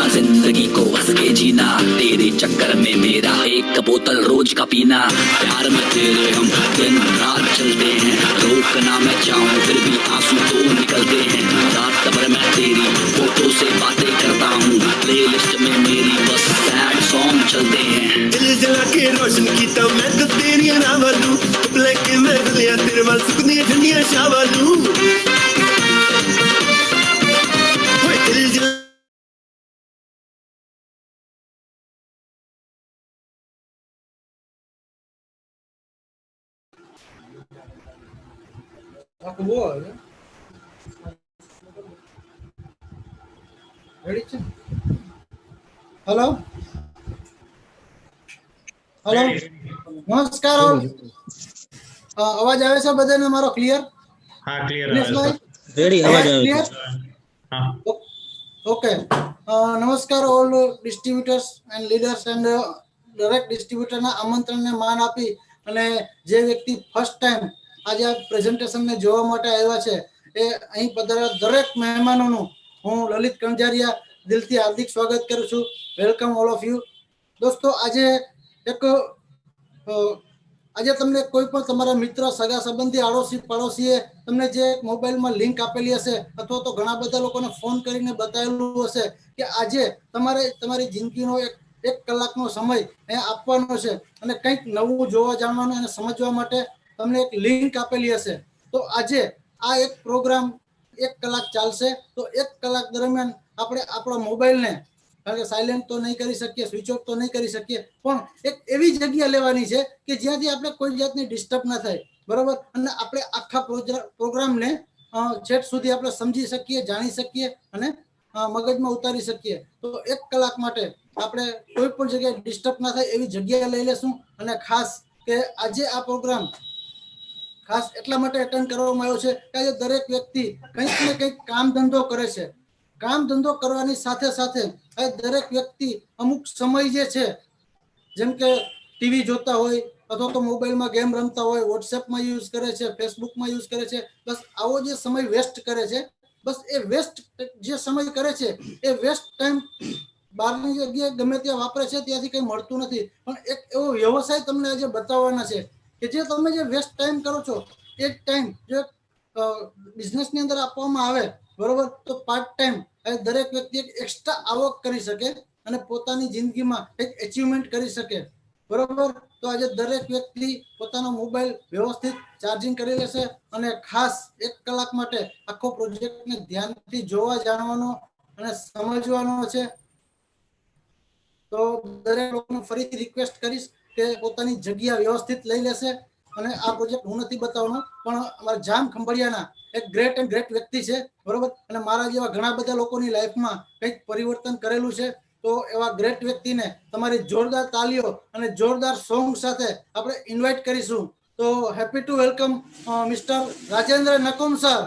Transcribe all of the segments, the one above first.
जीना जिंदगी को हंस के जीना, तेरे चक्कर में मेरा एक बोतल रोज का पीना। प्यार में तेरे हम दिन रात चलते हैं, रोकना मैं चाहूँ फिर भी आंसू तो निकलते हैं। रात भर मैं तेरी फोटो से बातें करता हूँ, प्लेलिस्ट में मेरी बस सैड सॉन्ग चलते हैं। दिल जला के रोशन कीता मैं तो तेरी ना वालू, ब्लैक मैं गलियां तेरे वाल सुकनी ठंडियां शावालू। दिल जला हेलो हेलो नमस्कार। अवाज आवे छे बधाने मारो क्लियर? हाँ क्लियर भाई रेडी अवाज आवे क्लियर? हाँ ओके नमस्कार all distributors and leaders and direct distributor ना आमंत्रण ने मान आपी અને જે વ્યક્તિ ફર્સ્ટ ટાઈમ આજે આ પ્રેઝન્ટેશન ને જોવા માટે આવ્યા છે એ અહીં પધારેલા દરેક મહેમાનોનું હું લલિત કંજારિયા દિલથી હાર્દિક સ્વાગત કરું છું. Welcome all of you. દોસ્તો આજે એક આજે તમને કોઈ પણ તમારા મિત્ર સગા સંબંધી આડોશી પાડોશીએ તમને જે મોબાઈલમાં લિંક આપેલી હશે અથવા તો ઘણા બધા લોકોને ફોન કરીને બતાવેલું હશે કે આજે તમારે તમારી જિંદગીનો એક કલાકનો સમય અહીંયા આપવાનો છે અને કંઈક નવું જોવા જાણવાનું અને સમજવા માટે તમને એક લિંક આપેલી હશે. તો આજે આ એક પ્રોગ્રામ 1 કલાક ચાલશે. તો 1 કલાક દરમિયાન આપણે આપણા મોબાઈલને કારણ કે સાયલેન્ટ તો નહીં કરી શકીએ, સ્વિચ ઓફ તો નહીં કરી શકીએ, પણ એક એવી જગ્યા લેવાની છે કે જ્યાંથી આપણે કોઈ જાતની ડિસ્ટર્બ ના થાય, બરાબર, અને આપણે આખા પ્રોગ્રામને છેક સુધી આપણે સમજી શકીએ, જાણી શકીએ અને મગજમાં ઉતારી શકીએ. તો 1 કલાક માટે આપણે કોઈ પણ જગ્યાએ ડિસ્ટર્બ ના થાય એવી જગ્યા લઈ લેશું. અને ખાસ કે આજે આ પ્રોગ્રામ ખાસ એટલા માટે એટેન્ડ કરવામાં આવ્યો છે કે આજે દરેક વ્યક્તિ કંઈક ને કંઈક કામ ધંધો કરે છે. કામ ધંધો કરવાની સાથે સાથે દરેક વ્યક્તિ અમુક સમય જે છે જેમ કે ટીવી જોતા હોય અથવા તો મોબાઈલમાં ગેમ રમતા હોય, વોટ્સએપમાં યુઝ કરે છે, ફેસબુકમાં યુઝ કરે છે, બસ આવો જે સમય વેસ્ટ કરે છે, બસ એ વેસ્ટ જે સમય કરે છે એ વેસ્ટ ટાઈમ બહારની જગ્યાએ ગમે ત્યાં વાપરે છે, ત્યાંથી કંઈ મળતું નથી. પણ એક એવો વ્યવસાય તમને આજે બતાવવાના છે કે જે તમે જે વેસ્ટ ટાઈમ કરો છો એ ટાઈમ જો બિઝનેસની અંદર આપવામાં આવે, બરોબર, તો પાર્ટ ટાઈમ દરેક વ્યક્તિ એક એક્સ્ટ્રા આવક કરી શકે અને પોતાની જિંદગીમાં એક અચીવમેન્ટ કરી શકે, બરોબર. તો આજે દરેક વ્યક્તિ પોતાનો મોબાઈલ વ્યવસ્થિત ચાર્જિંગ કરી લેશે અને ખાસ 1 કલાક માટે આખો પ્રોજેક્ટને ધ્યાનથી જોવા જાણવાનો અને સમજવાનો છે. તો દરેક લોકોને ફરીથી રિક્વેસ્ટ કરીશ કે પોતાની જગ્યા વ્યવસ્થિત લઈ લેશે. અને આ પ્રોજેક્ટ હું નથી બતાવવાનો પણ અમારા જામ ખંભાળિયાના એક ગ્રેટ એન્ડ ગ્રેટ વ્યક્તિ છે, બરોબર, અને મારા જેવા ઘણા બધા લોકોની લાઈફમાં કંઈક પરિવર્તન કરેલું છે. તો એવા ગ્રેટ વ્યક્તિને તમારી જોરદાર તાલીઓ અને જોરદાર સોંગ સાથે આપણે ઇન્વાઇટ કરીશું. તો happy to welcome mister Rajendra Nakum sir.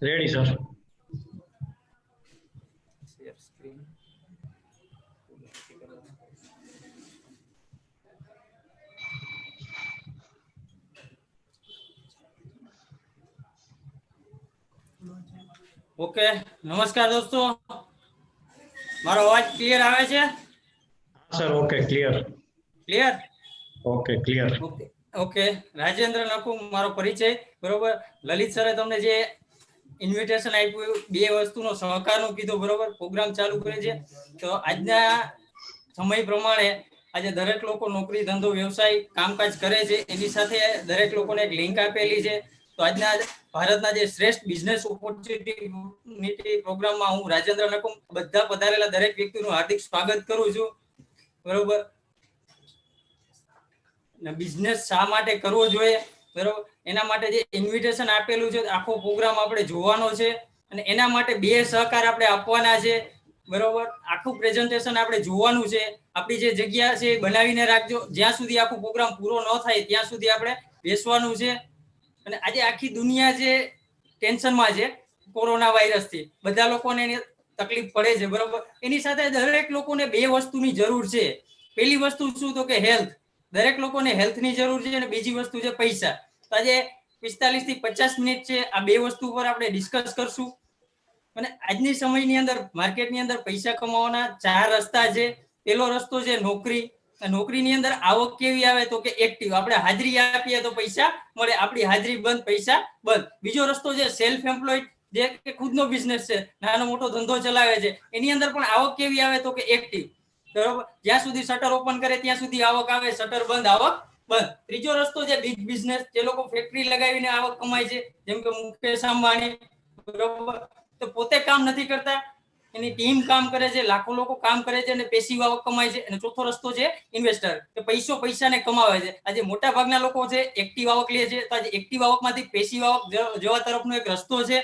Ready sir. Okay નમસ્કાર દોસ્તો, મારો અવાજ ક્લિયર આવે છે? Sir okay clear. Clear okay clear. Okay okay. Rajendra Nakum મારો પરિચય, બરોબર. લલિત સરે તમને જે ઇન્વિટેશન આપ્યું, 2 વસ્તુનો સહકારનું કીધું, બરોબર, પ્રોગ્રામ ચાલુ કરે છે. તો આજના સમય પ્રમાણે આજે દરેક લોકો નોકરી ધંધો વ્યવસાય કામકાજ કરે છે, એની સાથે દરેક લોકોને એક લિંક આપેલી છે. તો આજના ભારતના જે શ્રેષ્ઠ બિઝનેસ ઓપોર્ચ્યુનિટી પ્રોગ્રામમાં હું રાજેન્દ્ર નકુમ બધા પધારેલા દરેક વ્યક્તિનું હાર્દિક સ્વાગત કરું છું, બરોબર. બિઝનેસ શા માટે કરવો જોઈએ, બરોબર. એના માટે જે ઇન્વિટેશન આપેલું છે આખો પ્રોગ્રામ આપણે જોવાનો છે અને એના માટે 2 સહકાર આપણે આપવાના છે, બરોબર. આખું પ્રેઝન્ટેશન આપણે જોવાનું છે. આપણી જે જગ્યા છે એ બનાવીને રાખજો. જ્યાં સુધી આખો પ્રોગ્રામ પૂરો ન થાય ત્યાં સુધી આપણે બેસવાનું છે. અને આજે આખી દુનિયા જે ટેન્શનમાં છે કોરોના વાયરસથી, બધા લોકોને એની તકલીફ પડે છે, બરોબર. એની સાથે દરેક લોકોને 2 વસ્તુની જરૂર છે. પહેલી વસ્તુ શું તો કે હેલ્થ. દરેક લોકોને હેલ્થની જરૂર છે અને બીજી વસ્તુ છે પૈસા. તો આજે 45 થી 50 મિનિટ છે આ 2 વસ્તુ પર આપણે ડિસ્કસ કરશું. અને આજની સમયની અંદર માર્કેટની અંદર પૈસા કમાવાના 4 રસ્તા છે. પહેલો રસ્તો છે નોકરી. નોકરીની અંદર આવક કેવી આવે તો કે એક્ટિવ. આપણે હાજરી આપીએ તો પૈસા મળે, આપણી હાજરી બંધ પૈસા બંધ. બીજો રસ્તો છે સેલ્ફ એમ્પ્લોયડ, જે કે ખુદનો બિઝનેસ છે, નાનો મોટો ધંધો ચલાવે છે. એની અંદર પણ આવક કેવી આવે તો કે એક્ટિવ, બરોબર. જ્યાં સુધી શટર ઓપન કરે ત્યાં સુધી આવક આવે, શટર બંધ આવક બંધ. ત્રીજો રસ્તો છે બિગ બિઝનેસ, જે લોકો ફેક્ટરી લગાવીને આવક કમાય છે, જેમ કે મુકેશ અંબાણી, બરોબર. તો પોતે કામ નથી કરતા, એની ટીમ કામ કરે છે, લાખો લોકો કામ કરે છે અને પેસિવ આવક કમાય છે. અને ચોથો રસ્તો છે ઇન્વેસ્ટર, કે પૈસાને કમાવે છે. આજે મોટા ભાગના લોકો છે એક્ટિવ આવક લે છે, તો આજે એક્ટિવ આવકમાંથી પેસિવ આવક જવા તરફનો એક રસ્તો છે.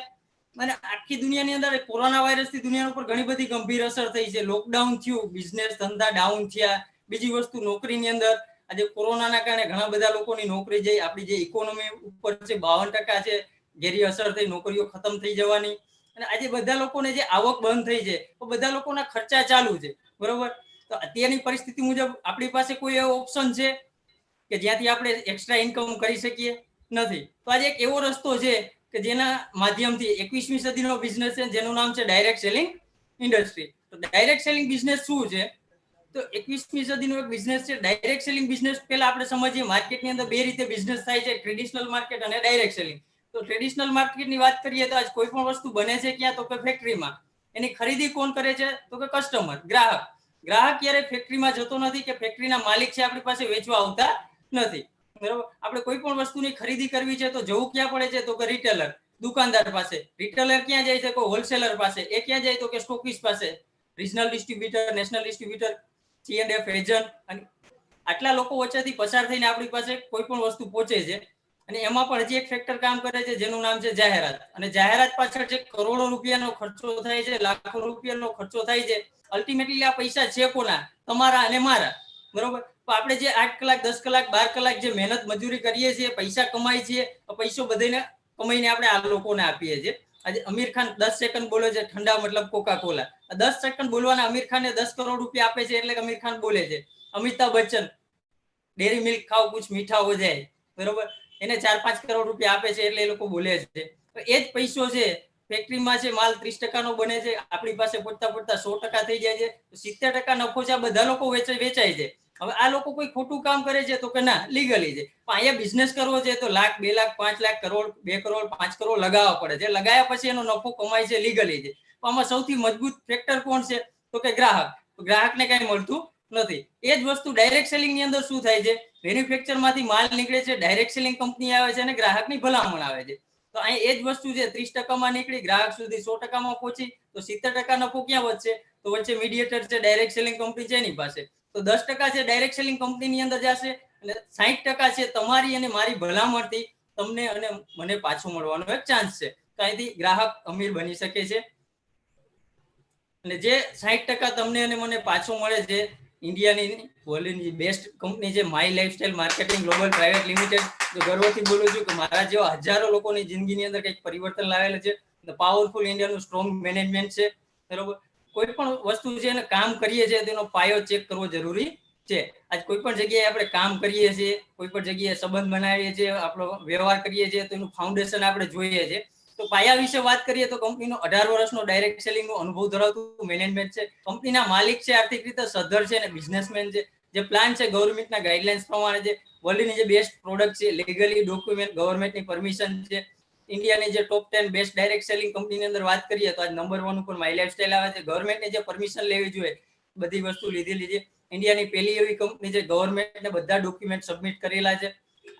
અને આખી દુનિયાની અંદર કોરોના વાયરસથી દુનિયા ઉપર ઘણી બધી ગંભીર અસર થઈ છે. લોકડાઉન થયું, બિઝનેસ ધંધા ડાઉન થયા. બીજી વસ્તુ નોકરીની અંદર આજે કોરોનાના કારણે ઘણા બધા લોકોની નોકરી જઈ. આપણી જે ઇકોનોમી ઉપર છે 52% છે ઘેરી અસર થઈ, નોકરીઓ ખતમ થઈ જવાની. અને આજે બધા લોકોને જે આવક બંધ થઈ છે તો બધા લોકોના ખર્ચા ચાલુ છે, બરોબર. તો અત્યારની પરિસ્થિતિ મુજબ આપણી પાસે કોઈ એવો ઓપ્શન છે કે જ્યાંથી આપણે એક્સ્ટ્રા ઇન્કમ કરી શકીએ? નથી. તો આજે એક એવો રસ્તો છે કે જેના માધ્યમથી 21મી સદીનો બિઝનેસ છે, જેનું નામ છે ડાયરેક્ટ સેલિંગ ઇન્ડસ્ટ્રી. તો ડાયરેક્ટ સેલિંગ બિઝનેસ શું છે? તો 21મી સદીનો એક બિઝનેસ છે ડાયરેક્ટ સેલિંગ બિઝનેસ. પહેલા આપણે સમજીએ, માર્કેટની અંદર 2 રીતે બિઝનેસ થાય છે, ટ્રેડિશનલ માર્કેટ અને ડાયરેક્ટ સેલિંગ. તો ટ્રેડિશનલ માર્કેટની વાત કરીએ તો આજ કોઈ પણ વસ્તુ બને છે ક્યાં તો કે ફેક્ટરીમાં. એની ખરીદી કોણ કરે છે તો કે કસ્ટમર, ગ્રાહક. ગ્રાહક ક્યારે ફેક્ટરીમાં જતો નથી કે ફેક્ટરીના માલિક છે આપણી પાસે વેચવા આવતા નથી, બરોબર. આપણે કોઈ પણ વસ્તુની ખરીદી કરવી છે તો જવું ક્યાં પડે છે તો કે રિટેલર, દુકાનદાર પાસે. રિટેલર ક્યાં જાય છે? કોઈ હોલસેલર પાસે. એ ક્યાં જાય તો કે સ્ટોકિસ્ટ પાસે, regional distributor, national distributor, C&F agent. અને આટલા લોકો વચ્ચેથી પસાર થઈને આપણી પાસે કોઈ પણ વસ્તુ પહોંચે છે. અને એમાં પણ હજી એક ફેક્ટર કામ કરે છે જેનું નામ છે જાહેરાત. અને જાહેરાત પાછળ જે કરોડો રૂપિયાનો ખર્ચો થાય છે, લાખો રૂપિયાનો ખર્ચો થાય છે, અલ્ટિમેટલી આ પૈસા છે કોના? તમારા અને મારા, બરોબર. તો આપણે જે 8 કલાક, 10 કલાક, 12 કલાક જે મહેનત મજૂરી કરીએ છીએ, પૈસા કમાય છીએ, પૈસો બધાને કમાઈને આપણે આ લોકોને આપીએ છીએ. આજે આમિર ખાન 10 સેકન્ડ બોલે છે, ઠંડા મતલબ કોકા કોલા. 10 સેકન્ડ બોલવાના આમિર ખાનને 10 કરોડ રૂપિયા આપે છે, એટલે આમિર ખાન બોલે છે. અમિતાભ બચ્ચન ડેરી મિલ્ક ખાઓ કુછ મીઠા હો જાય, બરોબર. એને 4-5 કરોડ રૂપિયા આપે છે એટલે એ લોકો બોલે છે. તો એ જ પૈસો છે ફેક્ટરીમાં છે, માલ 30% નો બને છે, આપણી પાસે પહોંચતા 100% થઈ જાય છે. 70% નફો છે, આ બધા લોકો વેચાય છે. હવે આ લોકો કોઈ ખોટું કામ કરે છે તો કે ના, લીગલી છે. પણ અહીંયા બિઝનેસ કરવો છે તો લાખ, 2 લાખ, 5 લાખ, કરોડ, 2 કરોડ, 5 કરોડ લગાવવા પડે છે. લગાવ્યા પછી એનો નફો કમાય છે લીગલી છે. તો આમાં સૌથી મજબૂત ફેક્ટર કોણ છે તો કે ગ્રાહક. ગ્રાહકને કઈ મળતું નથી. એ જ વસ્તુ ડાયરેક્ટ સેલિંગ ની અંદર શું થાય છે? મેન્યુફેક્ચર માંથી માલ નીકળે છે, ડાયરેક્ટ સેલિંગ કંપની આવે છે અને ગ્રાહકની ભલામણ આવે છે. તો અહીં એ જ વસ્તુ છે, 30% નીકળી, ગ્રાહક સુધી 100% પહોંચી, તો 70% નફો ક્યાં વધશે? તો વચ્ચે મીડિયેટર છે, ડાયરેક્ટ સેલિંગ કંપની છે એની પાસે. તો 10% છે ડાયરેક્ટ સેલિંગ કંપનીની અંદર જશે અને 60% છે તમારી અને મારી ભલામણથી તમને અને મને પાછું મળવાનો એક ચાન્સ છે. તો અહીંથી ગ્રાહક અમીર બની શકે છે. અને જે 60% તમને અને મને પાછું મળે છે, ઇન્ડિયાની વર્લ્ડની બેસ્ટ કંપની છે my lifestyle marketing global private limited. તો ગર્વથી બોલું છું કે મારા જેવા હજારો લોકોની જિંદગીની અંદર કંઈક પરિવર્તન લાવેલું છે. પાવરફુલ ઇન્ડિયાનું સ્ટ્રોંગ મેનેજમેન્ટ છે, બરોબર. કોઈ પણ વસ્તુ છે એને કામ કરીએ છીએ તેનો પાયો ચેક કરવો જરૂરી છે. આજ કોઈ પણ જગ્યાએ આપણે કામ કરીએ છીએ, કોઈ પણ જગ્યાએ સંબંધ બનાવીએ છીએ, આપણો વ્યવહાર કરીએ છીએ, તો એનું ફાઉન્ડેશન આપણે જોઈએ છીએ. તો પાયા વિશે વાત કરીએ તો કંપનીનો 18 વર્ષનો ડાયરેક્ટ સેલિંગનો અનુભવ ધરાવતું મેનેજમેન્ટ છે. કંપનીના માલિક છે, આર્થિક રીતે સદ્ધર છે અને બિઝનેસમેન છે. જે પ્લાન છે ગવર્મેન્ટના ગાઈડલાઇન્સ પ્રમાણે છે. વર્લ્ડની જે બેસ્ટ પ્રોડક્ટ છે, લીગલી ડોક્યુમેન્ટ, ગવર્મેન્ટની પરમિશન છે. ઇન્ડિયાની જે ટોપ 10 બેસ્ટ ડાયરેક્ટ સેલિંગ કંપનીની અંદર વાત કરીએ તો આજ નંબર 1 ઉપર માય લાઈફસ્ટાઈલ આવે છે. ગવર્મેન્ટની જે પરમિશન લેવી જોઈએ બધી વસ્તુ લીધેલી છે. ઇન્ડિયાની પહેલી એવી કંપની છે ગવર્મેન્ટને બધા ડોક્યુમેન્ટ સબમિટ કરેલા છે.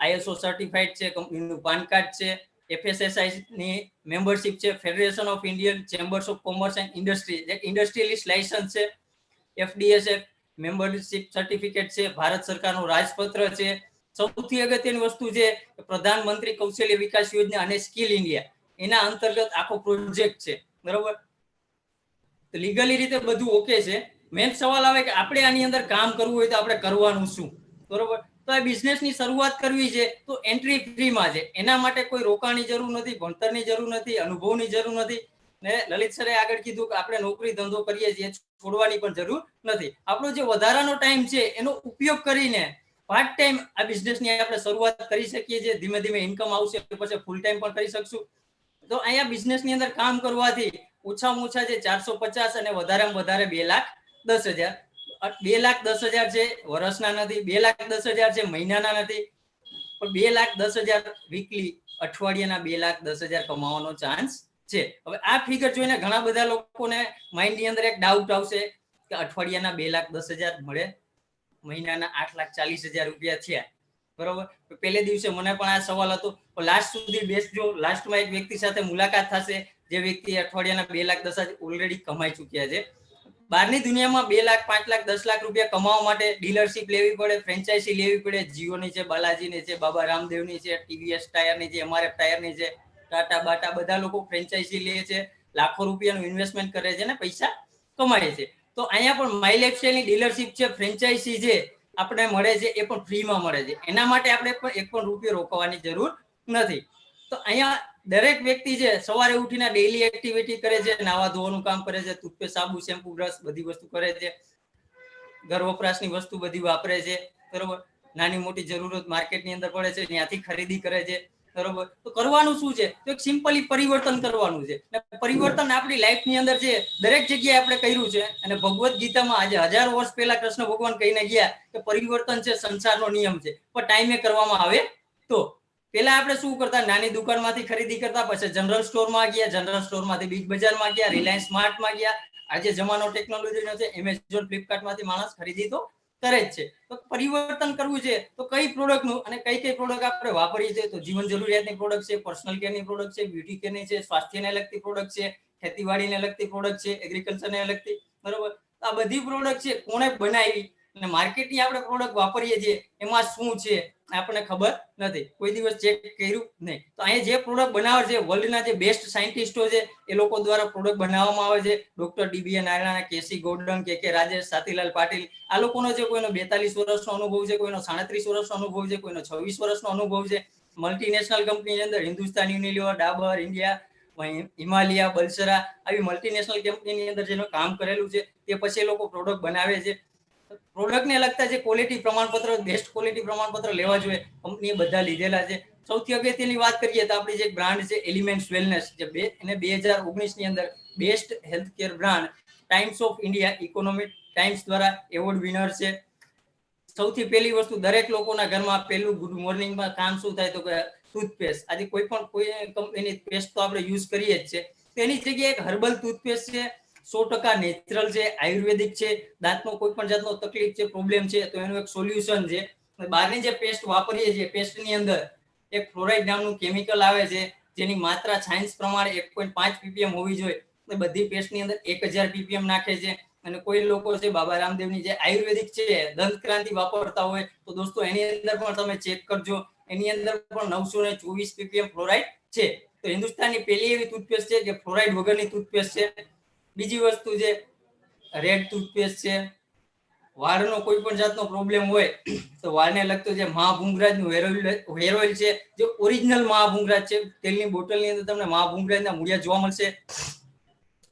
ISO સર્ટિફાઈડ છે, કંપનીનું પાન કાર્ડ છે, FSSAI ની મેમ્બરશિપ છે, federation of Indian chambers of commerce and industry એક ઇન્ડસ્ટ્રીયલિસ્ટ લાયસન્સ છે, FDSF મેમ્બરશિપ સર્ટિફિકેટ છે, ભારત સરકારનું રાજપત્ર છે, સૌથી અગત્યની વસ્તુ છે પ્રધાનમંત્રી કૌશલ્ય વિકાસ યોજના અને સ્કિલ ઇન્ડિયા, એના અંતર્ગત આખો પ્રોજેક્ટ છે, બરોબર. લીગલી રીતે બધું ઓકે છે. મેન સવાલ આવે કે આપણે આની અંદર કામ કરવું હોય તો આપણે કરવાનું શું, બરોબર. તો આ બિઝનેસની શરૂઆત કરવી છે તો એન્ટ્રી ફ્રીમાં છે. એના માટે કોઈ રોકાણની જરૂર નથી, ભણતરની જરૂર નથી, અનુભવની જરૂર નથી. ને લલિત સરે આગળ કીધું કે આપણે નોકરી ધંધો કરીએ છીએ, છોડવાની પણ જરૂર નથી. આપણો જે વધારાનો ટાઈમ છે એનો ઉપયોગ કરીને પાર્ટ ટાઈમ આ બિઝનેસની આપણે શરૂઆત કરી શકીએ છીએ. ધીમે ધીમે ઇન્કમ આવશે પછી ફૂલ ટાઈમ પણ કરી શકશું. તો અહીંયા બિઝનેસની અંદર કામ કરવાથી ઓછામાં ઓછા છે 450 અને વધારેમાં વધારે 2,10,000. 2,10,000 છે વર્ષના નથી, 2,10,000 છે મહિનાના નથી, પણ 2,10,000 વીકલી અઠવાડિયાના 2,10,000 કમાવાનો ચાન્સ છે. હવે આ ફિગર જોઈને ઘણા બધા લોકોને માઇન્ડ ની અંદર એક ડાઉટ આવશે કે અઠવાડિયાના 2,10,000 મળે, મહિનાના 8,40,000 રૂપિયા થયા, બરોબર. પહેલે દિવસે મને પણ આ સવાલ હતો, લાસ્ટ સુધી બેસજો, લાસ્ટમાં એક વ્યક્તિ સાથે મુલાકાત થશે જે વ્યક્તિ અઠવાડિયાના 2,10,000 ઓલરેડી કમાઈ ચુક્યા છે. બહારની દુનિયામાં 2 લાખ 5 લાખ 10 લાખ રૂપિયા કમાવા માટે ડીલરશીપ લેવી પડે, ફ્રેન્ચાઇઝી લેવી પડે. જીઓની છે, બાલાજીની છે, બાબા રામદેવની છે, ટીવીએસ ટાયરની છે, એમઆરએફ ટાયરની છે, ટાટા બાટા બધા લોકો ફ્રેન્ચાઇઝી લે છે, લાખો રૂપિયાનું ઇન્વેસ્ટમેન્ટ કરે છે ને પૈસા કમાય છે. તો અહીંયા પણ માય લાઇફસ્ટાઈલની ડીલરશીપ છે, ફ્રેન્ચાઇઝી છે આપણે મળે છે, એ પણ ફ્રીમાં મળે છે. એના માટે આપણે પણ એક પણ રૂપિયો રોકવાની જરૂર નથી. તો અહીંયા દરેક વ્યક્તિ છે સવારે ઉઠીને ડેઈલી એક્ટિવિટી કરે છે, નાવા ધોવાનું કામ કરે છે, ટૂથપેસ્ટ, સાબુ, શેમ્પુ, બ્રશ બધી વસ્તુ કરે છે, ઘર વપરાશની વસ્તુ બધી વાપરે છે, બરોબર. નાની મોટી જરૂરત માર્કેટની અંદર પડે છે, ત્યાંથી ખરીદી કરે છે, બરોબર. તો કરવાનું શું છે? તો એક સિમ્પલી પરિવર્તન કરવાનું છે. પરિવર્તન આપણી લાઈફની અંદર છે દરેક જગ્યાએ આપણે કર્યું છે. અને ભગવદ ગીતામાં આજે 1000 વર્ષ પહેલા કૃષ્ણ ભગવાન કહીને ગયા કે પરિવર્તન છે સંસારનો નિયમ છે, પણ ટાઈમે કરવામાં આવે તો. પેલા આપણે શું કરતા? નાની દુકાનમાંથી ખરીદી કરતા, પછી જનરલ સ્ટોરમાં ગયા, જનરલ સ્ટોરમાંથી બિગ બજારમાં ગયા, રિલાયન્સ સ્માર્ટમાં ગયા. આજે જમાનો ટેકનોલોજીનો છે, એમેઝોન, ફ્લિપકાર્ટમાંથી માણસ ખરીદી તો કરે જ છે. તો પરિવર્તન કરવું છે તો કઈ પ્રોડક્ટનું અને કઈ પ્રોડક્ટ આપણે વાપરીએ છીએ? તો જીવન જરૂરિયાતની પ્રોડક્ટ છે, પર્સનલ કેરની પ્રોડક્ટ છે, બ્યુટી કેરની છે, સ્વાસ્થ્યને લગતી પ્રોડક્ટ છે, ખેતીવાડીને લગતી પ્રોડક્ટ છે, એગ્રીકલ્ચરને લગતી, બરોબર. આ બધી પ્રોડક્ટ છે કોણે બનાવી અને માર્કેટની આપણે પ્રોડક્ટ વાપરીએ છીએ એમાં શું છે આપણને ખબર નથી, કોઈ દિવસ ચેક કર્યું નહીં. તો અહીંયા જે પ્રોડક્ટ બનાવે છે વર્લ્ડના જે બેસ્ટ સાયન્ટિસ્ટો છે એ લોકો દ્વારા પ્રોડક્ટ બનાવવામાં આવે છે. ડોક્ટર ડીબીએ નારાયણ, કેસી ગોર્ડન, કે રાજેશ, સાતીલાલ પાટીલ, આ લોકોનો જે કોઈનો 42 વર્ષનો અનુભવ છે, કોઈનો 37 વર્ષનો અનુભવ છે, કોઈનો 26 વર્ષનો અનુભવ છે. મલ્ટીનેશનલ કંપનીની અંદર હિન્દુસ્તાન યુનિલિવર, ડાબર ઇન્ડિયા, હિમાલયા, બલસરા આવી મલ્ટીનેશનલ કંપનીની અંદર જેનું કામ કરેલું છે તે પછી એ લોકો પ્રોડક્ટ બનાવે છે. પ્રોડક્ટને લગતા જે ક્વોલિટી પ્રમાણપત્ર, બેસ્ટ ક્વોલિટી પ્રમાણપત્ર લેવા જોઈએ, કંપનીએ બધા લીધેલા છે. સૌથી અગત્યની વાત કરીએ તો આપણી જે બ્રાન્ડ છે એલિમેન્ટ્સ વેલનેસ, જે 2019 ની અંદર best health care brand times of India economic times દ્વારા એવોર્ડ વિનર છે. સૌથી પહેલી વસ્તુ દરેક લોકોના ઘરમાં પહેલું ગુડ મોર્નિંગમાં કામ શું થાય તો કે ટૂથપેસ્ટ. આજે કોઈ કંપનીની પેસ્ટ તો આપણે યુઝ કરીએ જ છે, તેની જગ્યાએ એક હર્બલ ટૂથપેસ્ટ છે, 100% નેચરલ છે, આયુર્વેદિક છે. દાંતનો કોઈ પણ જાતનો તકલીફ છે, પ્રોબ્લેમ છે તો એનું એક સોલ્યુશન છે. બહારની જે પેસ્ટ વાપરીએ છીએ પેસ્ટની અંદર એક ફ્લોરાઇડ નામનું કેમિકલ આવે છે જેની માત્રા સાયન્સ પ્રમાણે 1.5 ppm હોવી જોઈએ. બધી પેસ્ટની અંદર 1000 ppm નાખે છે. અને કોઈ લોકો છે બાબા રામદેવની જે આયુર્વેદિક છે દંત ક્રાંતિ વાપરતા હોય તો દોસ્તો એની અંદર પણ તમે ચેક કરજો, એની અંદર પણ 924 ppm ફ્લોરાઇડ છે. તો હિન્દુસ્તાનની પહેલી એવી ટૂથપેસ્ટ છે કે ફ્લોરાઇડ વગરની ટૂથપેસ્ટ છે. બીજી વસ્તુ છે રેડ ટૂથપેસ્ટ છે. વાળનો કોઈ પણ જાતનો પ્રોબ્લેમ હોય તો વાળને લગતો જે મહાભૂંગરાજનું હેર ઓઇલ છે, જે ઓરિજિનલ મહાભૂંગરાજ છે, તેલની બોટલની અંદર તમને મહાભૂંગરાજના મૂળિયા જોવા મળશે.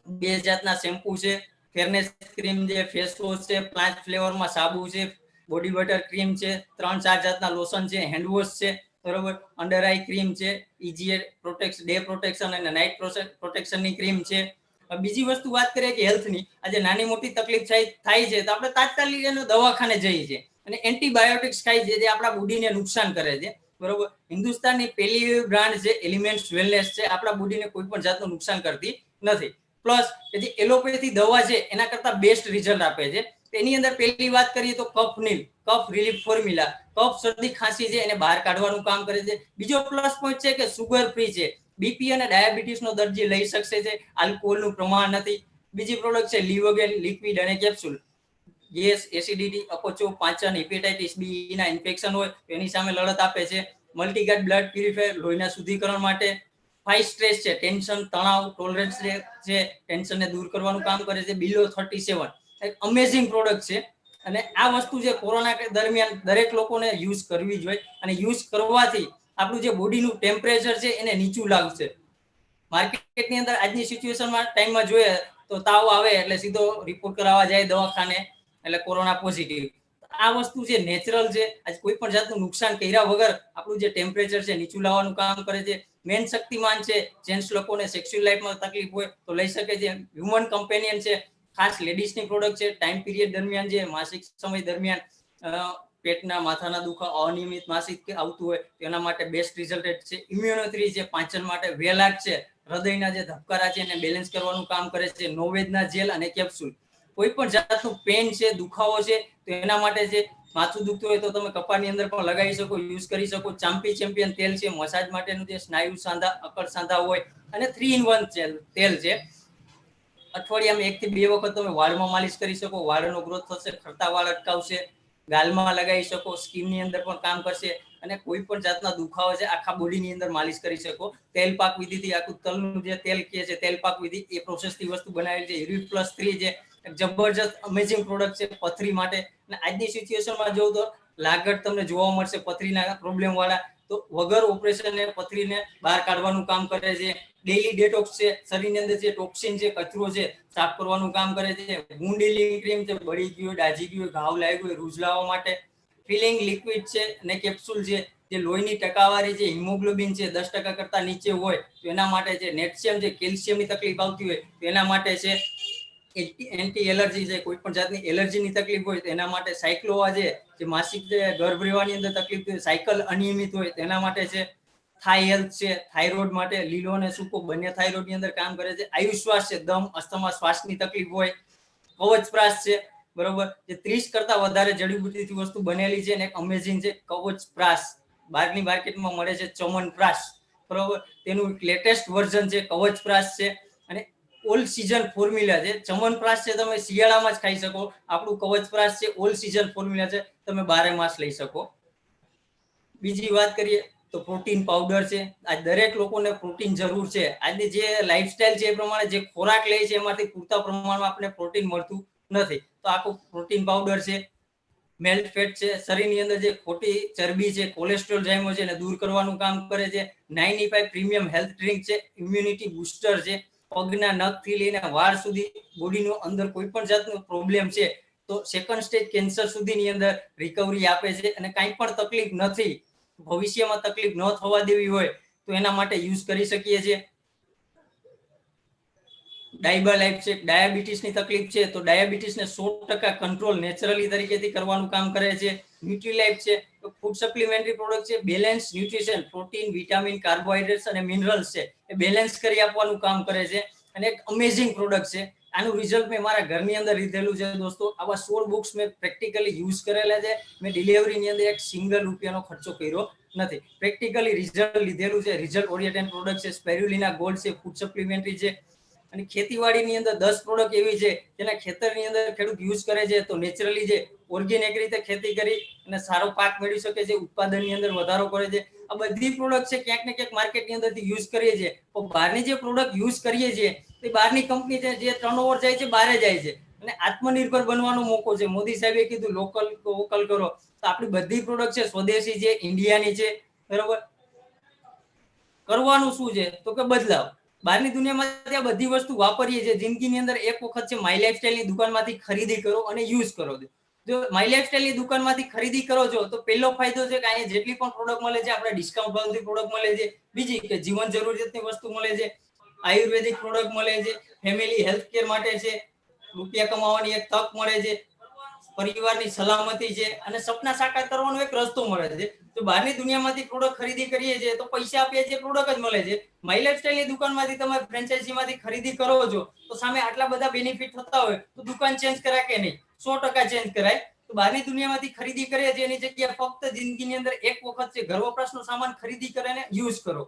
2 જાતના શેમ્પુ છે, ફેરનેસ ક્રીમ છે, ફેસ વોશ છે, 5 ફ્લેવરમાં સાબુ છે, બોડી બટર ક્રીમ છે, 3-4 જાતના લોશન છે, હેન્ડ વોશ છે, બરોબર. અંડર આઈ ક્રીમ છે, ઇજીએર પ્રોટેક્શન, ડે પ્રોટેક્શન અને નાઇટ પ્રોટેક્શનની ક્રીમ છે. બીજી વસ્તુ વાત કરીએ કે હેલ્થની, આજે નાની મોટી તકલીફ થાય છે તો આપણે તાત્કાલિક એનો દવાખાને જઈએ છીએ અને એન્ટીબાયોટિક્સ ખાઈ છે જે આપણા બોડીને નુકસાન કરે છે, બરોબર. હિન્દુસ્તાનની પહેલી બ્રાન્ડ છે એલિમેન્ટ્સ વેલનેસ છે, આપણા બોડીને કોઈ પણ જાતનું નુકસાન કરતી નથી. પ્લસ કે જે એલોપેથી દવા છે એના કરતા બેસ્ટ રિઝલ્ટ આપે છે. એની અંદર પહેલી વાત કરીએ તો કફ નીલ, કફ રિલીફ ફોર્મ્યુલા, કફ શરદી ખાંસી છે એને બહાર કાઢવાનું કામ કરે છે. બીજો પ્લસ પોઈન્ટ છે કે સુગર ફ્રી છે, બીપી અને ડાયાબિટીસનો દર્દી લઈ શકશે છે, આલ્કોહોલનું પ્રમાણ નથી. બીજી પ્રોડક્ટ છે લિવોગેન લિક્વિડ અને કેપ્સ્યુલ. ગેસ, એસિડિટી, અપચો, પાચન, હેપેટાઇટિસ બી ના ઇન્ફેક્શન હોય તો એની સામે લડત આપે છે. મલ્ટીગાર્ડ બ્લડ પ્યુરિફાયર લોહીના શુદ્ધિકરણ માટે. હાઈ સ્ટ્રેસ છે, ટેન્શન, તણાવ, ટોલરન્સ છે, ટેન્શનને દૂર કરવાનું કામ કરે છે. બિલો 37 એક અમેઝિંગ પ્રોડક્ટ છે અને આ વસ્તુ જે કોરોના દરમિયાન દરેક લોકોને યુઝ કરવી જોઈએ અને યુઝ કરવાથી આપણું જે બોડીનું ટેમ્પરેચર છે એને નીચું લાવશે. માર્કેટની અંદર આજની સિચ્યુએશનમાં ટાઈમમાં જોઈએ તો તાવ આવે એટલે સીધો રિપોર્ટ કરાવવા જાય દવાખાને એટલે કોરોના પોઝિટિવ. આ વસ્તુ જે નેચરલ છે, આજ કોઈ પણ જાતનું નુકસાન કર્યા વગર આપણું જે ટેમ્પરેચર છે નીચું લાવવાનું કામ કરે છે. મેન શક્તિમાન છે, જેન્ટ્સ લોકોને સેક્સ્યુઅલ લાઈફમાં તકલીફ હોય તો લઈ શકે છે. હ્યુમન કમ્પેનિયન છે, ખાસ લેડીઝની પ્રોડક્ટ છે. ટાઈમ પીરિયડ દરમિયાન જે માસિક સમય દરમિયાન પેટના માથાના દુખાવા, અનિયમિત માસિક આવતું હોય તેના માટે બેસ્ટ રિઝલ્ટ છે. ઇમ્યુનો3 છે, પાચન માટે. વેલાક છે, હૃદયના જે ધબકારા છે એને બેલેન્સ કરવાનું કામ કરે છે. નોવેદના જેલ અને કેપ્સ્યુલ. કોઈ પણ જાતનું પેન છે, દુખાવો છે તો એના માટે છે. માથું દુખતું હોય તો તમે કપાળની અંદર પણ લગાવી શકો, યુઝ કરી શકો. ચામ્પી ચેમ્પિયન તેલ છે, મસાજ માટેનું જે સ્નાયુ સાંધા, અકડ સાંધા હોય અને 3-in-1 તેલ છે. અઠવાડિયામાં 1 થી 2 વખત તમે વાળમાં માલિશ કરી શકો. વાળનો ગ્રોથ થશે, ખરતા વાળ અટકાવશે. ગાલમાં લગાવી શકો, સ્કિનની અંદર પણ કામ કરશે અને કોઈ પણ જાતના દુખાવા છે આખા બોડીની અંદર માલિશ કરી શકો. તેલ પાક વિધિથી આખું તલનું જે તેલ કહે છે તેલ પાક વિધિ એ પ્રોસેસથી વસ્તુ બનાવેલી છે. Urid+3 છે, જબરજસ્ત અમેઝિંગ પ્રોડક્ટ છે પથરી માટે. અને આજની સિચ્યુએશનમાં જોઉં તો લાગડ તમને જોવા મળશે પથરીના પ્રોબ્લેમ વાળા તો વગર ઓપરેશનને પથરીને બહાર કાઢવાનું કામ કરે છે. ડેઈલી ડેટોક્સ છે, શરીરની અંદર જે ટોક્સિન છે, કચરો છે સાફ કરવાનું કામ કરે છે. વુન્ડ હીલિંગ ક્રીમ છે, બળી ગયું, દાજી ગયું, ઘાવ લાગ્યું હોય રૂઝલાવા માટે. ફિલિંગ લિક્વિડ છે અને કેપ્સ્યુલ છે, જે લોહીની ટકાવારી છે, હિમોગ્લોબિન છે 10% કરતા નીચે હોય તો એના માટે છે. નેટશિયમ છે, કેલ્શિયમની તકલીફ આવતી હોય તો એના માટે છે. એન્ટી એલર્જી છે, કોઈ પણ જાતની એલર્જીની તકલીફ હોય તો એના માટે. સાયક્લોવા છે, જે માસિક ગર્ભ રહેવાની અંદર તકલીફ હોય, સાયકલ અનિયમિત હોય તેના માટે છે. થાઈ હેલ્થ છે, થાઇરોઇડ માટે. લીલો અને સૂકો બંને થાઇરોઇડની અંદર કામ કરે છે. આયુશ્વાસ છે, દમ, અસ્થમા, શ્વાસની તકલીફ હોય. કવચપ્રાશ છે, બરોબર, જે 30 કરતા વધારે જડીબુટીથી વસ્તુ બનેલી છે અને એક અમેઝિંગ છે કવચપ્રાશ. બહારની માર્કેટમાં મળે છે ચમનપ્રાશ, બરોબર, તેનું લેટેસ્ટ વર્ઝન છે કવચપ્રાશ છે અને ઓલ સીઝન ફોર્મ્યુલા છે. ચમનપ્રાશ છે તમે શિયાળામાં જ ખાઈ શકો, આપણું કવચપ્રાશ છે ઓલ સીઝન ફોર્મ્યુલા છે, તમે 12 માસ લઈ શકો. બીજી વાત કરીએ તો પ્રોટીન પાવડર છે. આ દરેક લોકોને પ્રોટીન જરૂર છે. આજની જે લાઈફસ્ટાઈલ છે એ પ્રમાણે જે ખોરાક લે છે એમાંથી પૂરતા પ્રમાણમાં આપણે પ્રોટીન મળતું નથી. તો આખું પ્રોટીન પાવડર છે. મેલ્ટ ફેટ છે, શરીરની અંદર જે ખોટી ચરબી છે, કોલેસ્ટ્રોલ જામ્યો છે એને દૂર કરવાનું કામ કરે છે. 95 પ્રીમિયમ હેલ્થ ડ્રિંક છે, ઇમ્યુનિટી બૂસ્ટર છે. પગના નખથી લઈને વાળ સુધી બોડીનો અંદર કોઈ પણ જાતનો પ્રોબ્લેમ છે તો સેકન્ડ સ્ટેજ કેન્સર સુધીની અંદર રિકવરી આપે છે અને કાંઈ પણ તકલીફ નથી, ભવિષ્યમાં તકલીફ ન થવા દેવી હોય તો એના માટે યુઝ કરી શકીએ છીએ. ડાયબા લાઈફ છે, ડાયાબિટીસની તકલીફ છે તો ડાયાબિટીસને 100% કંટ્રોલ નેચરલી તરીકેથી કરવાનું કામ કરે છે. ન્યુટ્રી લાઈફ છે, ફૂડ સપ્લિમેન્ટરી પ્રોડક્ટ છે. Balance nutrition, protein, vitamin, carbohydrates અને મિનરલ્સ છે એ બેલેન્સ કરી આપવાનું કામ કરે છે અને એક અમેઝિંગ પ્રોડક્ટ છે. આનું રિઝલ્ટ મેં મારા ઘરની અંદર લીધેલું છે દોસ્તો. આવા 16 બુક્સ મેં પ્રેક્ટિકલી યુઝ કરેલા છે. મેં ડિલિવરીની અંદર એક સિંગલ રૂપિયાનો ખર્ચો કર્યો નથી. પ્રેક્ટિકલી રિઝલ્ટ લીધેલું છે. રિઝલ્ટ ઓરિએન્ટેડ પ્રોડક્ટ છે. સ્પેરુલિના ગોલ્ડ છે, ફૂડ સપ્લિમેન્ટરી છે. અને ખેતીવાડીની અંદર 10 પ્રોડક્ટ એવી છે જેના ખેતરની અંદર ખેડૂત યુઝ કરે છે તો નેચરલી છે ઓર્ગેનિક રીતે ખેતી કરી અને સારો પાક મેળવી શકે છે, ઉત્પાદનની અંદર વધારો કરે છે. આ બધી પ્રોડક્ટ છે ક્યાંક ને ક્યાંક માર્કેટની અંદરથી યુઝ કરીએ છીએ પણ બહારની જે પ્રોડક્ટ યુઝ કરીએ છીએ તે બહારની કંપની છે જે ટર્નઓવર જાય છે બહાર જાય છે અને આત્મનિર્ભર બનવાનો મોકો છે. મોદી સાહેબે કીધું લોકલ વોકલ કરો, તો આપણી બધી પ્રોડક્ટ છે સ્વદેશી છે, ઇન્ડિયાની છે, બરોબર. કરવાનું શું છે તો કે બદલાવ. બહારની દુનિયામાં ત્યાં બધી વસ્તુ વાપરીએ છીએ. જિંદગીની અંદર એક વખત છે માય લાઈફસ્ટાઈલની દુકાનમાંથી ખરીદી કરો અને યુઝ કરો. જો માય લાઈફસ્ટાઈલની દુકાનમાંથી ખરીદી કરો છો તો પહેલો ફાયદો છે કે અહીંયા જેટલી પણ પ્રોડક્ટ મળે છે આપણે ડિસ્કાઉન્ટ ભાવથી પ્રોડક્ટ મળે છે. બીજી કે જીવન જરૂરિયાતની વસ્તુ મળે છે, આયુર્વેદિક પ્રોડક્ટ મળે છે, ફેમિલી હેલ્થ કેર માટે છે, રૂપિયા કમાવાની એક તક મળે છે, પરિવારની સલામતી છે અને સપના સાકાર કરવાનો એક રસ્તો મળે છે. તો બહારની દુનિયામાંથી પ્રોડક્ટ ખરીદી કરીએ છીએ તો પૈસા આપીએ છીએ, પ્રોડક્ટ જ મળે છે. માય લાઈફસ્ટાઈલની દુકાનમાંથી તમે ફ્રેન્ચાઇઝીમાંથી ખરીદી કરો છો તો સામે આટલા બધા બેનિફિટ થતા હોય તો દુકાન ચેન્જ કરાય કે નહીં? 100% ચેન્જ કરાય. તો બહારની દુનિયામાંથી ખરીદી કરીએ છીએ એની જગ્યાએ ફક્ત જિંદગીની અંદર એક વખત છે ઘર વપરાશનો સામાન ખરીદી કરીને યુઝ કરો.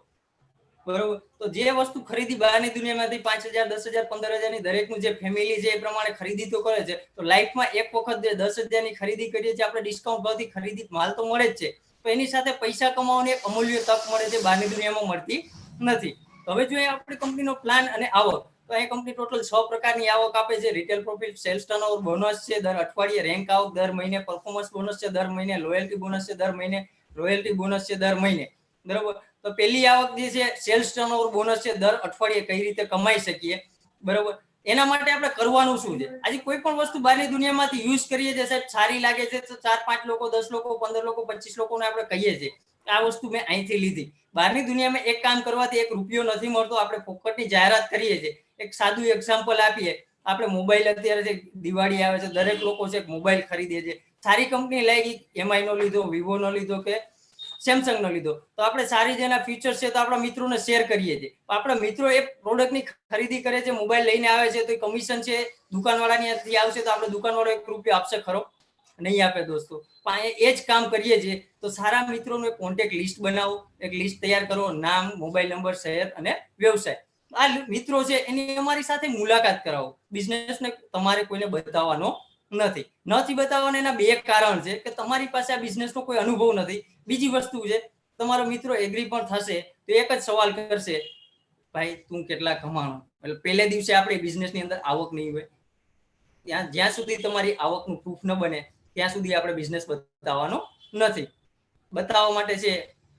બરોબર. તો જે વસ્તુ ખરીદી બહારની દુનિયામાંથી 5,000, 10,000, 15,000 ની દરેકનું જે ફેમિલી છે એ પ્રમાણે ખરીદી તો કરે છે. તો લાઈફમાં એક વખત જે 10,000 ની ખરીદી કરીએ છીએ આપણે ડિસ્કાઉન્ટ ભાવથી ખરીદી માલ તો મળે જ છે. તો એની સાથે પૈસા કમાવાની એક અમૂલ્ય તક મળે છે, બહારની દુનિયામાં મળતી નથી. હવે જોઈએ આપણી કંપનીનો પ્લાન અને આવક. તો અહીં કંપની ટોટલ 6 પ્રકારની આવક આપે છે. Retail profit, sales turnover, bonus છે દર અઠવાડિયે, રેન્ક આવક દર મહિને, પરફોર્મન્સ બોનસ છે દર મહિને, લોયલ્ટી બોનસ છે દર મહિને, રોયલ્ટી બોનસ છે દર મહિને. બરોબર. તો પહેલી આવક જે છે સેલ્સ ટર્નઓવર બોનસ છે, દર અઠવાડિયે કઈ રીતે કમાઈ શકીએ. બરોબર. એના માટે આપણે કરવાનું શું છે? આજે કોઈ પણ વસ્તુ બહારની દુનિયામાંથી યુઝ કરીએ છીએ સાહેબ, સારી લાગે છે તો 4-5 લોકો, 10 લોકો, 15 લોકો, 25 લોકોને આપણે કહીએ છીએ આ વસ્તુ મેં અહીંથી લીધી. બહારની દુનિયામાં એક કામ કરવાથી 1 રૂપિયો નથી મળતો. આપણે ફોકટની જાહેરાત કરીએ છીએ. એક સાદું એક્ઝામ્પલ આપીએ. આપણે મોબાઈલ અત્યારે જે દિવાળી આવે છે દરેક લોકો છે મોબાઈલ ખરીદે છે. સારી કંપની લાગી, એમઆઈ નો લીધો, વિવો નો લીધો કે સેમસંગ નો લીધો, તો આપણે સારી જેના ફીચર્સ છે તો આપણા મિત્રોને શેર કરીએ છીએ. આપણા મિત્રો એ પ્રોડક્ટની ખરીદી કરે છે, મોબાઈલ લઈને આવે છે, તો કમિશન છે દુકાનવાળાની ત્યાંથી આવશે તો આપણે દુકાનવાળો 1 રૂપિયો આપશે ખરો? નહીં આપે દોસ્તો. પણ એ જ કામ કરીએ છીએ. તો સારા મિત્રોનો એક કોન્ટેક્ટ લિસ્ટ બનાવો, એક લિસ્ટ તૈયાર કરો, નામ, મોબાઈલ નંબર, શહેર અને વ્યવસાય. આ મિત્રો છે એની અમારી સાથે મુલાકાત કરાવો. બિઝનેસને તમારે કોઈને બતાવવાનો નથી બતાવવાના. એના 2 કારણ છે કે તમારી પાસે આ બિઝનેસનો કોઈ અનુભવ નથી. બીજી વસ્તુ છે તમારો મિત્રો એગ્રી પણ થશે તો એક જ સવાલ કરશે, ભાઈ તું કેટલા કમાણો? એટલે પહેલે દિવસે આપણે બિઝનેસની અંદર આવક નહીં હોય. જ્યાં સુધી તમારી આવકનું પ્રૂફ ન બને ત્યાં સુધી આપણે બિઝનેસ બતાવવાનો નથી. બતાવવા માટે છે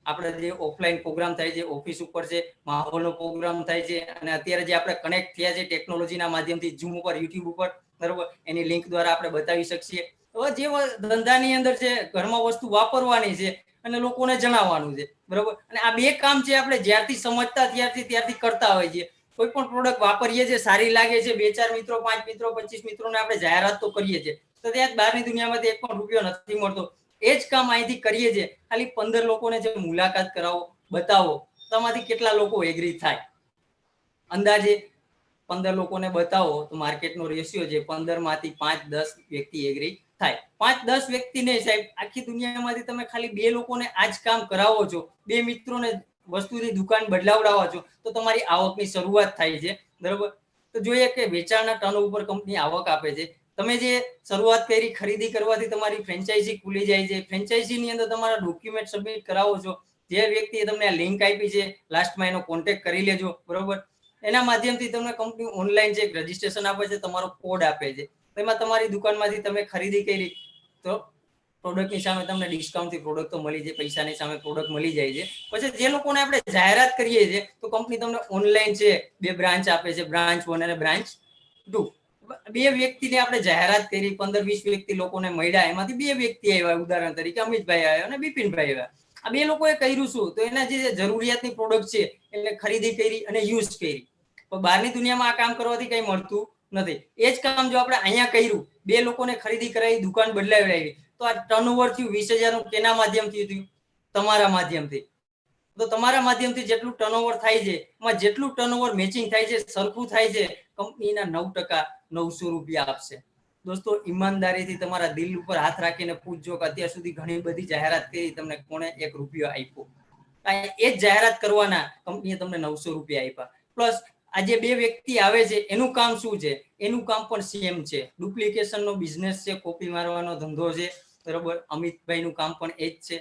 આપણે જે ઓફલાઈન પ્રોગ્રામ થાય છે, ઓફિસ ઉપર છે, માહોલનો પ્રોગ્રામ થાય છે, અને અત્યારે જે આપણે કનેક્ટ થયા છે ટેકનોલોજીના માધ્યમથી ઝૂમ ઉપર, યુટ્યુબ ઉપર, બરોબર, એની લિંક દ્વારા આપણે બતાવી શકીએ. તો જે ધંધાની અંદર છે ઘરમાં વસ્તુ વાપરવાની છે અને લોકોને જણાવવાનું છે, બરોબર. અને આ 2 કામ છે આપણે જ્યારથી સમજતા ત્યારથી કરતા હોય છે. કોઈ પણ પ્રોડક્ટ વાપરીએ છીએ, સારી લાગે છે, 2-4 મિત્રો, 5 મિત્રો, 25 મિત્રોને આપણે જાહેરાત તો કરીએ છીએ, તો ત્યાં બહારની દુનિયામાંથી 1 પણ રૂપિયો નથી મળતો. એ જ કામ અહીંથી કરીએ છીએ. ખાલી 15 લોકોને જે મુલાકાત કરાવો, બતાવો, તમારાથી કેટલા લોકો એગ્રી થાય? અંદાજે 15 લોકોને બતાવો તો માર્કેટનો રેશિયો છે 15 માંથી 5-10 વ્યક્તિ એગ્રી થાય. 5-10 વ્યક્તિને સાહેબ આખી દુનિયામાંથી તમે ખાલી 2 લોકોને આ જ કામ કરાવો છો, 2 મિત્રોને વસ્તુની દુકાન બદલાવડાવો છો, તો તમારી આવકની શરૂઆત થાય છે, બરોબર. તો જોઈએ કે વેચાણના ટર્નઓવર કંપની આવક આપે છે. તમે જે શરૂઆત કરી ખરીદી કરવાથી તમારી ફ્રેન્ચાઇઝી ખુલી જાય છે. ફ્રેન્ચાઇઝીની અંદર તમારા ડોક્યુમેન્ટ સબમિટ કરાવો છો. જે વ્યક્તિએ તમને આ લિંક આપી છે લાસ્ટમાં એનો કોન્ટેક્ટ કરી લેજો, બરોબર. એના માધ્યમથી તમને કંપની ઓનલાઈન જે રજીસ્ટ્રેશન આપે છે, તમારો કોડ આપે છે, એમાં તમારી દુકાનમાંથી તમે ખરીદી કરી તો પ્રોડક્ટની સામે તમને ડિસ્કાઉન્ટથી પ્રોડક્ટ તો મળી જાય, પૈસાની સામે પ્રોડક્ટ મળી જાય છે. પછી જે લોકોને આપણે જાહેરાત કરીએ છીએ તો કંપની તમને ઓનલાઈન છે 2 બ્રાન્ચ આપે છે, બ્રાન્ચ 1 અને બ્રાન્ચ 2. 2 વ્યક્તિને આપણે જાહેરાત કરી, 15-20 વ્યક્તિ લોકોને મળ્યા, એમાંથી 2 વ્યક્તિ આવ્યા, ઉદાહરણ તરીકે અમિતભાઈ આવ્યા અને બિપિનભાઈ આવ્યા. આ 2 લોકોએ કર્યું શું? તો એના જે જરૂરિયાતની પ્રોડક્ટ છે એટલે ખરીદી કરી અને યુઝ કરી. પણ બહારની દુનિયામાં આ કામ કરવાથી કઈ મળતું નથી. એ જ કામ જો આપણે અહીંયા કર્યું, 2 લોકોને ખરીદી કરાવી, દુકાન બદલાવી, તો આ ટર્નઓવર થયું 20,000 નું. કેના માધ્યમથી થયું? તમારા માધ્યમથી. તો તમારા માધ્યમથી જેટલું ટર્નઓવર થાય છે એમાં જેટલું ટર્નઓવર મેચિંગ થાય છે, સરખું થાય છે, કંપનીના 9% 900 રૂપિયા આપશે. દોસ્તો ઈમાનદારીથી તમારા દિલ ઉપર હાથ રાખીને પૂછજો કે અત્યાર સુધી ઘણી બધી જાહેરાત કરી, તમને કોણે 1 રૂપિયો આપ્યો? એ જ જાહેરાત કરવાના કંપનીએ તમને 900 રૂપિયા આપ્યા. પ્લસ આ જે 2 વ્યક્તિ આવે છે એનું કામ શું છે? એનું કામ પણ સેમ છે. ડુપ્લિકેશનનો બિઝનેસ છે, કોપી મારવાનો ધંધો છે, બરોબર. અમિતભાઈનું કામ પણ એ જ છે.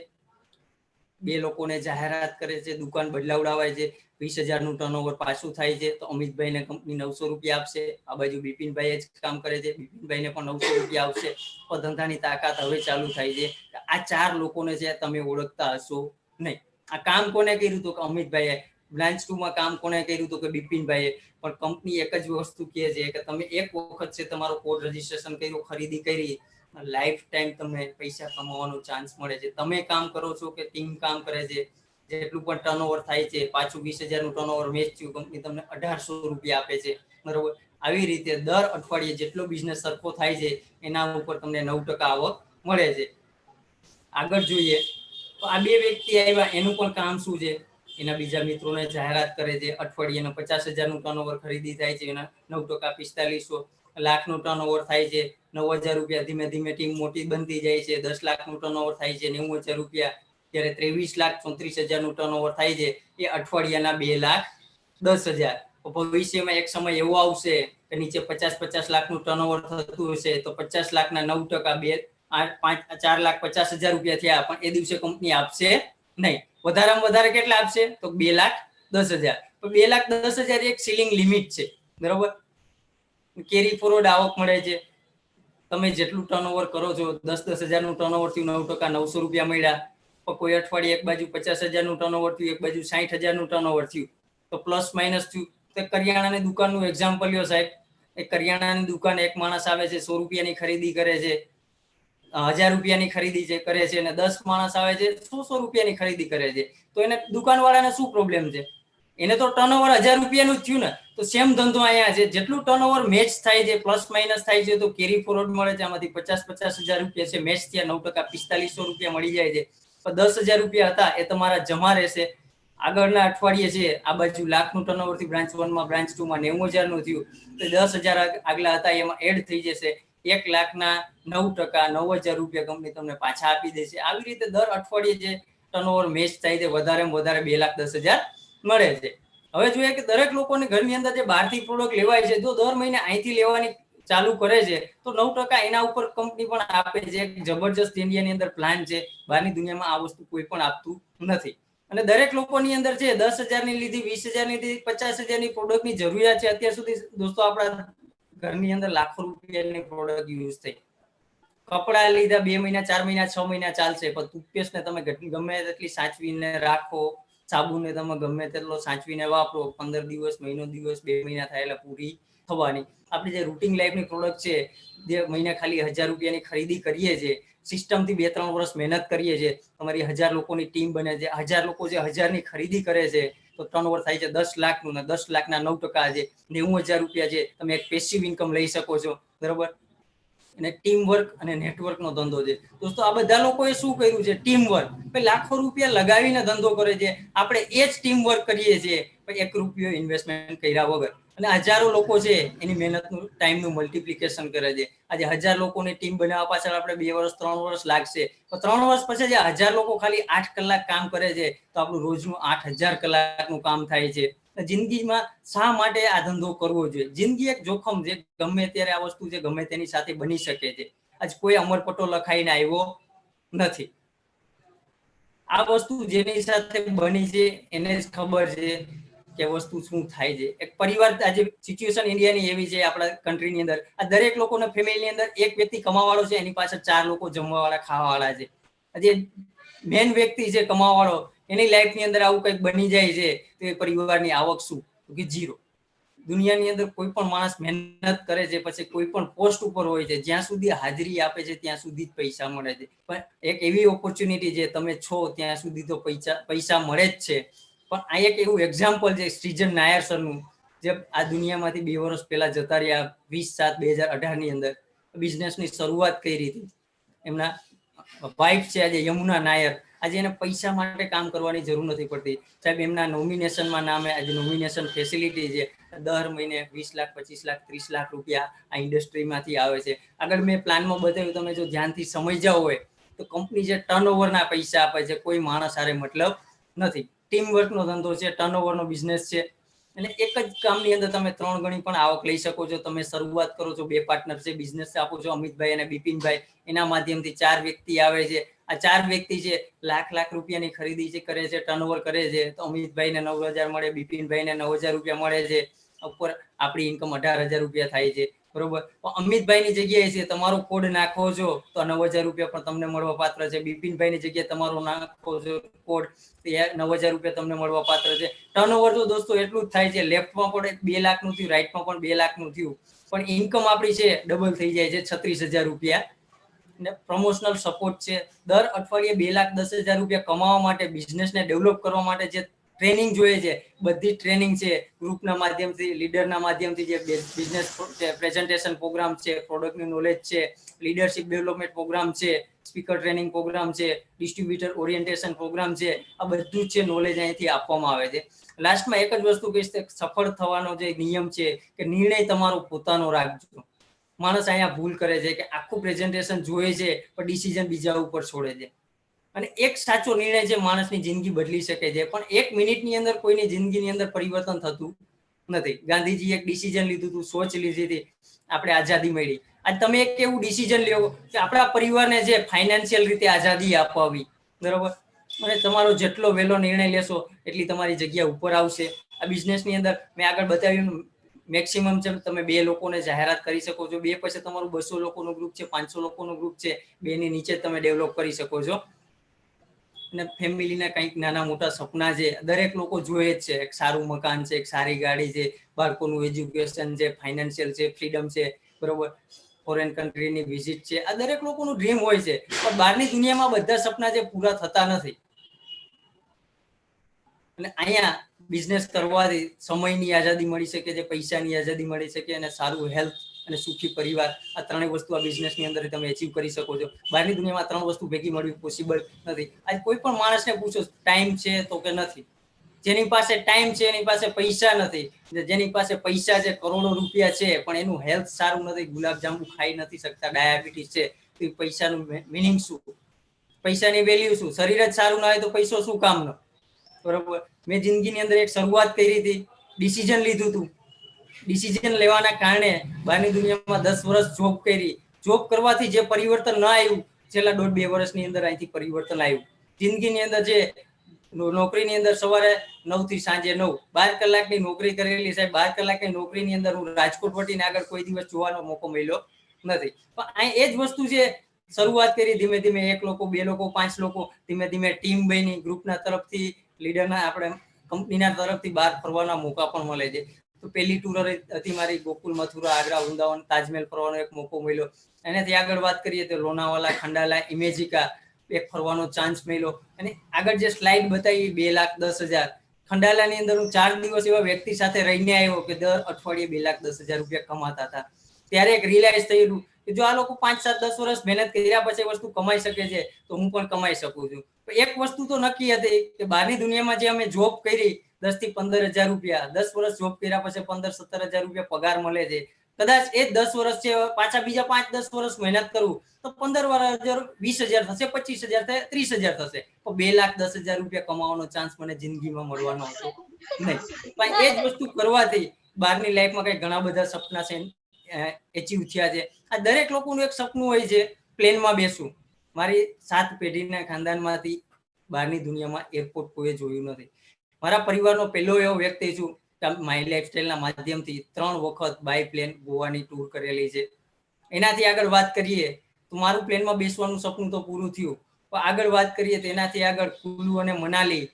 2 લોકોને જાહેરાત કરે છે, દુકાન બદલાવડાવાય છે, 20,000 નું ટર્નઓવર પાછું થાય છે તો અમિતભાઈને કંપની 900 રૂપિયા આપશે. આ બાજુ બિપિનભાઈ જ કામ કરે છે, બિપિનભાઈને પણ 900 રૂપિયા આવશે. તો ધંધાની તાકાત હવે ચાલુ થાય છે. આ 4 લોકોને છે તમે ઓળખતા હશો નહીં. આ કામ કોને કર્યું? તો કે અમિતભાઈએ. બ્રાન્ચ 2 માં કામ કોને કર્યું? તો કે બિપિનભાઈએ. પણ કંપની એક જ વસ્તુ કહે છે કે તમે એક વખત છે તમારો કોડ રજીસ્ટ્રેશન કર્યું, ખરીદી કરી, લાઈફ ટાઈમ તમને પૈસા કમાવાનો ચાન્સ મળે છે. તમે કામ કરો છો કે ટીમ કામ કરે છે, જેટલું પણ ટર્નઓવર થાય છે, પાછું 20,000 નું ટર્નઓવર મેચ થયું, કંપની તમને 1,800 રૂપિયા આપે છે, બરોબર. આવી રીતે દર અઠવાડિયે જેટલો બિઝનેસ સરખો થાય છે એના ઉપર તમને 9% આવક મળે છે. આગળ જોઈએ તો આ 2 વ્યક્તિ આવ્યા, એનું પણ કામ શું છે? એના બીજા મિત્રોને જાહેરાત કરે છે. અઠવાડિયાના 50,000 નું ટર્નઓવર ખરીદી થાય છે, એના 9% 4500. લાખનું ટર્નઓવર થાય છે, 9,000 રૂપિયા. ધીમે ધીમે ટીમ મોટી બનતી જાય છે. 10 લાખનું ટર્નઓવર થાય છે, 90,000 રૂપિયા. ત્યારે 23,34,000 નું ટર્નઓવર થાય છે એ અઠવાડિયાના 2,10,000. ભવિષ્યમાં એક સમય એવો આવશે કે નીચે 50 લાખનું ટર્નઓવર થતું હશે તો 50 લાખના 9% 4,50,000 રૂપિયા થયા, પણ એ દિવસે કંપની આપશે નહીં. વધારેમાં વધારે કેટલા આપશે તો 2,10,000. તો 2,10,000 એક સીલિંગ લિમિટ છે, બરોબર. કેરી ફોરવર્ડ આવક મળે છે. તમે જેટલું ટર્નઓવર કરો છો, 10,000 નું ટર્નઓવર થયું, 9% 900 રૂપિયા મળ્યા. પણ કોઈ અઠવાડિયે એક બાજુ 50,000 નું ટર્નઓવર થયું, એક બાજુ 60,000 નું ટર્નઓવર થયું, તો પ્લસ માઇનસ થયું. તો કરિયાણાની દુકાનનું એક્ઝામ્પલ લ્યો સાહેબ. એ કરિયાણાની દુકાન એક માણસ આવે છે, 100 રૂપિયાની ખરીદી કરે છે, 1000 રૂપિયાની ખરીદી કરે છે, અને 10 માણસ આવે છે 100 રૂપિયાની ખરીદી કરે છે. તો એને દુકાનવાળાને શું પ્રોબ્લેમ છે? એને તો ટર્નઓવર 1000 રૂપિયાનું જ થયું ને. તો સેમ ધંધો અહીંયા છે, જેટલું ટર્નઓવર મેચ થાય છે, પ્લસ માઇનસ થાય છે, તો કેરી ફોરવર્ડ મળે છે. આમાંથી 50,000 રૂપિયા છે મેચ થયા, 9% 4,500 રૂપિયા મળી જાય છે. પણ 10,000 રૂપિયા હતા એ તમારા જમા રહેશે. આગળના અઠવાડિયે છે આ બાજુ લાખનું ટર્નઓવર થી બ્રાન્ચ 1 માં બ્રાન્ચ 2 માં 90,000 નું થયું, તો 10,000 આગલા હતા એમાં એડ થઈ જશે. 1,00,000ના 9% 9,000 રૂપિયા કંપની તમને પાછા આપી દેશે. આવી રીતે દર અઠવાડિયે જે ટર્નઓવર મેચ થાય છે વધારેમાં વધારે 2,10,000 મળે છે. હવે જોઈએ કે દરેક લોકોને ઘરની અંદર જે બહારથી પ્રોડક્ટ લેવાય છે, જો દર મહિને અહીંથી લેવાની ચાલુ કરે છે તો 9% એના ઉપર કંપની પણ આપે છે. જબરજસ્ત ઇન્ડિયાની અંદર પ્લાન છે. બહારની દુનિયામાં આ વસ્તુ કોઈ પણ આપતું નથી. અને દરેક લોકોની અંદર છે 10,000 ની લીધી, 20,000 ની લીધી, 50,000 ની પ્રોડક્ટની જરૂરિયાત છે. અત્યાર સુધી દોસ્તો આપણા ઘરની અંદર લાખો રૂપિયાની પ્રોડક્ટ યુઝ થઈ. કપડા લીધા 2 મહિના, 4 મહિના, 6 મહિના ચાલશે, પણ ટૂથપેસ્ટ ને તમે ગમે તેટલી સાચવીને રાખો, સાબુને તમે ગમે તેટલો સાચવીને વાપરો, 15 દિવસ, મહિનો દિવસ, 2 મહિના થાય એટલે પૂરી થવાની. આપણી જે રૂટીન લાઈફની પ્રોડક્ટ છે, જે મહિને ખાલી 1,000 રૂપિયાની ખરીદી કરીએ છીએ, સિસ્ટમથી 2-3 વર્ષ મહેનત કરીએ છીએ, તમારી 1,000 લોકોની ટીમ બને છે, 1,000 લોકો જે 1,000 ની ખરીદી કરે છે, તો ટર્નઓવર થાય છે 10 લાખનું, ને 10 લાખના 9% છે 90,000 રૂપિયા છે. તમે એક પેસિવ ઇન્કમ લઈ શકો છો, બરોબર. અને ટીમ વર્ક અને નેટવર્ક નો ધંધો છે. દોસ્તો આ બધા લોકોએ શું કર્યું છે? Team work. લાખો રૂપિયા લગાવીને ધંધો કરે છે. આપણે એ જ ટીમ વર્ક કરીએ છીએ, 1 રૂપિયો ઇન્વેસ્ટમેન્ટ કર્યા વગર. અને હજારો લોકો છે એની મહેનતનું ટાઈમનું મલ્ટિપ્લિકેશન કરે છે. આજે 1,000 લોકોની ટીમ બનાવવા પાછળ આપણે 2 વર્ષ 3 વર્ષ લાગશે, તો 3 વર્ષ પછી જે 1,000 લોકો ખાલી 8 કલાક કામ કરે છે, તો આપણું રોજનું 8,000 કલાકનું કામ થાય છે. જિંદગીમાં શા માટે આ ધંધો કરવો જોઈએ? જિંદગી એક જોખમ છે. ગમે ત્યારે આ વસ્તુ છે ગમે તેની સાથે બની શકે છે. આજ કોઈ અમરપટ્ટો લખાઈને આવ્યો નથી. આ વસ્તુ જેની સાથે બની છે એને જ ખબર છે કે વસ્તુ શું થાય છે. એક પરિવાર, આજે સિચ્યુએશન ઇન્ડિયાની એવી છે, આપણા કન્ટ્રીની અંદર આ દરેક લોકોના ફેમિલીની અંદર એક વ્યક્તિ કમાવાવાળો છે, એની પાછળ 4 લોકો જમવાવાળા ખાવાવાળા છે. આજે મેન વ્યક્તિ છે કમાવાવાળો, એની લાઈફની અંદર આવું કંઈક બની જાય છે તો એ પરિવારની આવક શું? કે 0. દુનિયાની અંદર કોઈ પણ માણસ મહેનત કરે છે, પછી કોઈ પણ પોસ્ટ ઉપર હોય છે, જ્યાં સુધી હાજરી આપે છે ત્યાં સુધી જ પૈસા મળે છે. પણ એક એવી ઓપોર્ચ્યુનિટી છે, તમે છો ત્યાં સુધી તો પૈસા મળે જ છે. પણ આ એક એવું એક્ઝામ્પલ છે સૃજન નાયર સરનું, જે આ દુનિયામાંથી 2 વર્ષ પહેલા જતા રહ્યા, 20/7/2018 ની અંદર બિઝનેસની શરૂઆત કરી હતી. એમના વાઇફ છે આજે યમુના નાયર. આજે એને પૈસા માટે કામ કરવાની જરૂર નથી પડતી સાહેબ. એમના નોમિનેશનમાં નામે આજે નોમિનેશન ફેસિલિટી છે, દર મહિને 20 લાખ, 25 લાખ, 30 લાખ રૂપિયા આ ઇન્ડસ્ટ્રીમાંથી આવે છે. આગળ મેં પ્લાનમાં બતાવ્યું, તમે જો ધ્યાનથી સમજ્યા હોય તો કંપની જે ટર્નઓવરના પૈસા આપે છે, કોઈ માણસ હારે મતલબ નથી. ટીમ વર્કનો ધંધો છે, ટર્નઓવરનો બિઝનેસ છે. એટલે એક જ કામની અંદર તમે 3 ગણી પણ આવક લઈ શકો છો. તમે શરૂઆત કરો છો, 2 પાર્ટનર છે, બિઝનેસ આપો છો, અમિતભાઈ અને બિપિનભાઈ. એના માધ્યમથી 4 વ્યક્તિ આવે છે. આ 4 વ્યક્તિ છે લાખ રૂપિયાની ખરીદી છે કરે છે, ટર્નઓવર કરે છે, તો અમિતભાઈને 9,000 મળે, બિપિનભાઈને 9,000 રૂપિયા મળે છે. ઉપર આપણી ઇન્કમ 18,000 રૂપિયા થાય છે, બરોબર. અમિતભાઈની જગ્યાએ છે તમારો કોડ નાખો છો તો 9,000 રૂપિયા પણ તમને મળવા પાત્ર છે. બિપિનભાઈની જગ્યાએ તમારો નાખો છો કોડ, 9,000 રૂપિયા તમને મળવા પાત્ર છે. ટર્નઓવર તો દોસ્તો એટલું જ થાય છે. લેફ્ટમાં પણ 2 લાખનું થયું, રાઈટમાં પણ 2 લાખનું થયું, પણ ઇન્કમ આપણી છે ડબલ થઈ જાય છે, 36,000 રૂપિયા. ને પ્રમોશનલ સપોર્ટ છે. દર અઠવાડિયે 2,10,000 રૂપિયા કમાવા માટે, બિઝનેસને ડેવલપ કરવા માટે જે ટ્રેનિંગ જોઈએ છે, બધી ટ્રેનિંગ છે. ગ્રુપના માધ્યમથી, લીડરના માધ્યમથી, જે બિઝનેસ પ્રેઝન્ટેશન પ્રોગ્રામ છે, પ્રોડક્ટનું નોલેજ છે, લીડરશિપ ડેવલપમેન્ટ પ્રોગ્રામ છે, સ્પીકર ટ્રેનિંગ પ્રોગ્રામ છે, ડિસ્ટ્રીબ્યુટર ઓરિએન્ટેશન પ્રોગ્રામ છે. આ બધું જ છે નોલેજ અહીંથી આપવામાં આવે છે. લાસ્ટમાં એક જ વસ્તુ કહીશ, સફળ થવાનો જે નિયમ છે કે નિર્ણય તમારો પોતાનો રાખજો. માણસ અહીંયા ભૂલ કરે છે કે આખું પ્રેઝન્ટેશન જોયે છે પણ ડિસિઝન બીજા ઉપર છોડે છે. અને એક સાચો નિર્ણય છે માણસની જિંદગી બદલી શકે છે, પણ 1 મિનિટની અંદર કોઈની જિંદગીની અંદર પરિવર્તન થતું નથી. ગાંધીજી એક ડિસિઝન લીધું હતું, સોચ લીધી હતી, આપણે આઝાદી મળી. આજ તમે એક એવું ડિસિઝન લ્યો કે આપણા પરિવારને જે ફાઇનાન્શિયલ રીતે આઝાદી અપાવી, બરોબર, અને તમારો જેટલો વહેલો નિર્ણય લેશો એટલી તમારી જગ્યા ઉપર આવશે. આ બિઝનેસની અંદર મેં આગળ બતાવ્યું, મેક્સિમમ છે તમે 2 લોકોને જાહેરાત કરી શકો છો, 2 પછી તમારું 200 લોકોનું ગ્રુપ છે, 500 લોકોનું ગ્રુપ છે, 2 ની નીચે તમે ડેવલપ કરી શકો છો. અને ફેમિલીના કંઈક નાના મોટા સપના છે, દરેક લોકો જોઈએ જ છે. એક સારું મકાન છે, એક સારી ગાડી છે, બાળકોનું એજ્યુકેશન છે, ફાઇનાન્શિયલ છે, ફ્રીડમ છે, બરોબર, ફોરેન કન્ટ્રીની વિઝિટ છે. આ દરેક લોકોનું ડ્રીમ હોય છે, પણ બહારની દુનિયામાં બધા સપના જે પૂરા થતા નથી. અને અહીંયા બિઝનેસ કરવાથી સમયની આઝાદી મળી શકે છે, પૈસાની આઝાદી મળી શકે, અને સારું હેલ્થ અને સુખી પરિવાર, આ 3 વસ્તુ આ બિઝનેસની અંદર તમે અચીવ કરી શકો છો. બહારની દુનિયામાં 3 વસ્તુ ભેગી મળવી પોસિબલ નથી. આજ કોઈ પણ માણસને પૂછો ટાઈમ છે તો કે નથી. જેની પાસે ટાઈમ છે એની પાસે પૈસા નથી, જેની પાસે પૈસા છે, કરોડો રૂપિયા છે, પણ એનું હેલ્થ સારું નથી, ગુલાબજાંબુ ખાઈ નથી શકતા, ડાયાબિટીસ છે, તો પૈસાનું મિનિંગ શું? પૈસાની વેલ્યુ શું? શરીર જ સારું ના હોય તો પૈસો શું કામનો? બરોબર. મેં જિંદગીની અંદર એક શરૂઆત કરી હતી, ડિસિઝન લીધું હતું. ડિસિઝન લેવાના કારણે બહારની દુનિયામાં 10 વર્ષ જોબ કરી. જોબ કરવાથી જે પરિવર્તન ના આવ્યું, છેલ્લા 1.5-2 વર્ષની અંદર અહીંથી પરિવર્તન આવ્યું. જિંદગીની અંદર જે નોકરીની અંદર સવારે 9 થી સાંજે 9, 12 કલાકની નોકરી કરેલી સાહેબ. 12 કલાકની નોકરીની અંદર હું રાજકોટ વટીને આગળ કોઈ દિવસ જોવાનો મોકો મળ્યો નથી. પણ અહીં એ જ વસ્તુ છે, શરૂઆત કરી ધીમે ધીમે, 1 લોકો, 2 લોકો, 5 લોકો, ધીમે ધીમે ટીમ બની, ગ્રુપના તરફથી, લીડરના આપણે કંપનીના તરફથી બહાર ફરવાના મોકા પણ મળે છે. તો પહેલી ટૂર હતી મારી ગોકુલ, મથુરા, આગ્રા, વૃંદાવન, તાજમહેલ ફરવાનો એક મોકો મળ્યો. એનાથી આગળ વાત કરીએ તો લોનાવાલા, ખંડાલા, ઇમેજિકા એક ફરવાનો ચાન્સ મળ્યો. અને આગળ જે સ્લાઇડ બતાવી 2,10,000, ખંડાલાની અંદર હું 4 દિવસ એવા વ્યક્તિ સાથે રહીને આવ્યો કે દર અઠવાડિયે 2,10,000 રૂપિયા કમાતા હતા. ત્યારે એક રિયલાઇઝ થયેલું કે જો આ લોકો 5, 7, 10 વર્ષ મહેનત કર્યા પછી વસ્તુ કમાઈ શકે છે તો હું પણ કમાઈ શકું છું. એક વસ્તુ તો નક્કી હતી કે બહારની દુનિયામાં જે અમે જોબ કરી 10 થી 15,000 રૂપિયા, 10 વર્ષ જોબ કર્યા પછી 15-17,000 રૂપિયા પગાર મળે છે. કદાચ એ 10 વર્ષ છે, પાછા બીજા 5-10 વર્ષ મહેનત કરું તો 15,000, 20,000 થશે, 25,000 થશે, 30,000 થશે. તો 2,10,000 રૂપિયા કમાવાનો ચાન્સ મને જિંદગીમાં મળવાનો હતો નહીં. પણ એ જ વસ્તુ કરવાથી બહારની લાઈફમાં કઈ ઘણા બધા સપના છે એચીવ થયા છે. આ દરેક લોકોનું એક સપનું હોય છે, પ્લેનમાં બેસવું. મારી 7 પેઢીના ખાનદાનમાંથી બહારની દુનિયામાં એરપોર્ટ કોઈ જોયું નથી. મારા પરિવારનો પહેલો એવો વ્યક્તિ છું કે માય લાઈફસ્ટાઈલના માધ્યમથી 3 વખત બાય પ્લેન ગોવાની ટૂર કરેલી છે. એનાથી આગળ વાત કરીએ તો મારું પ્લેનમાં બેસવાનું સપનું તો પૂરું થયું, પણ આગળ વાત કરીએ તો એનાથી આગળ કુલુ અને મનાલી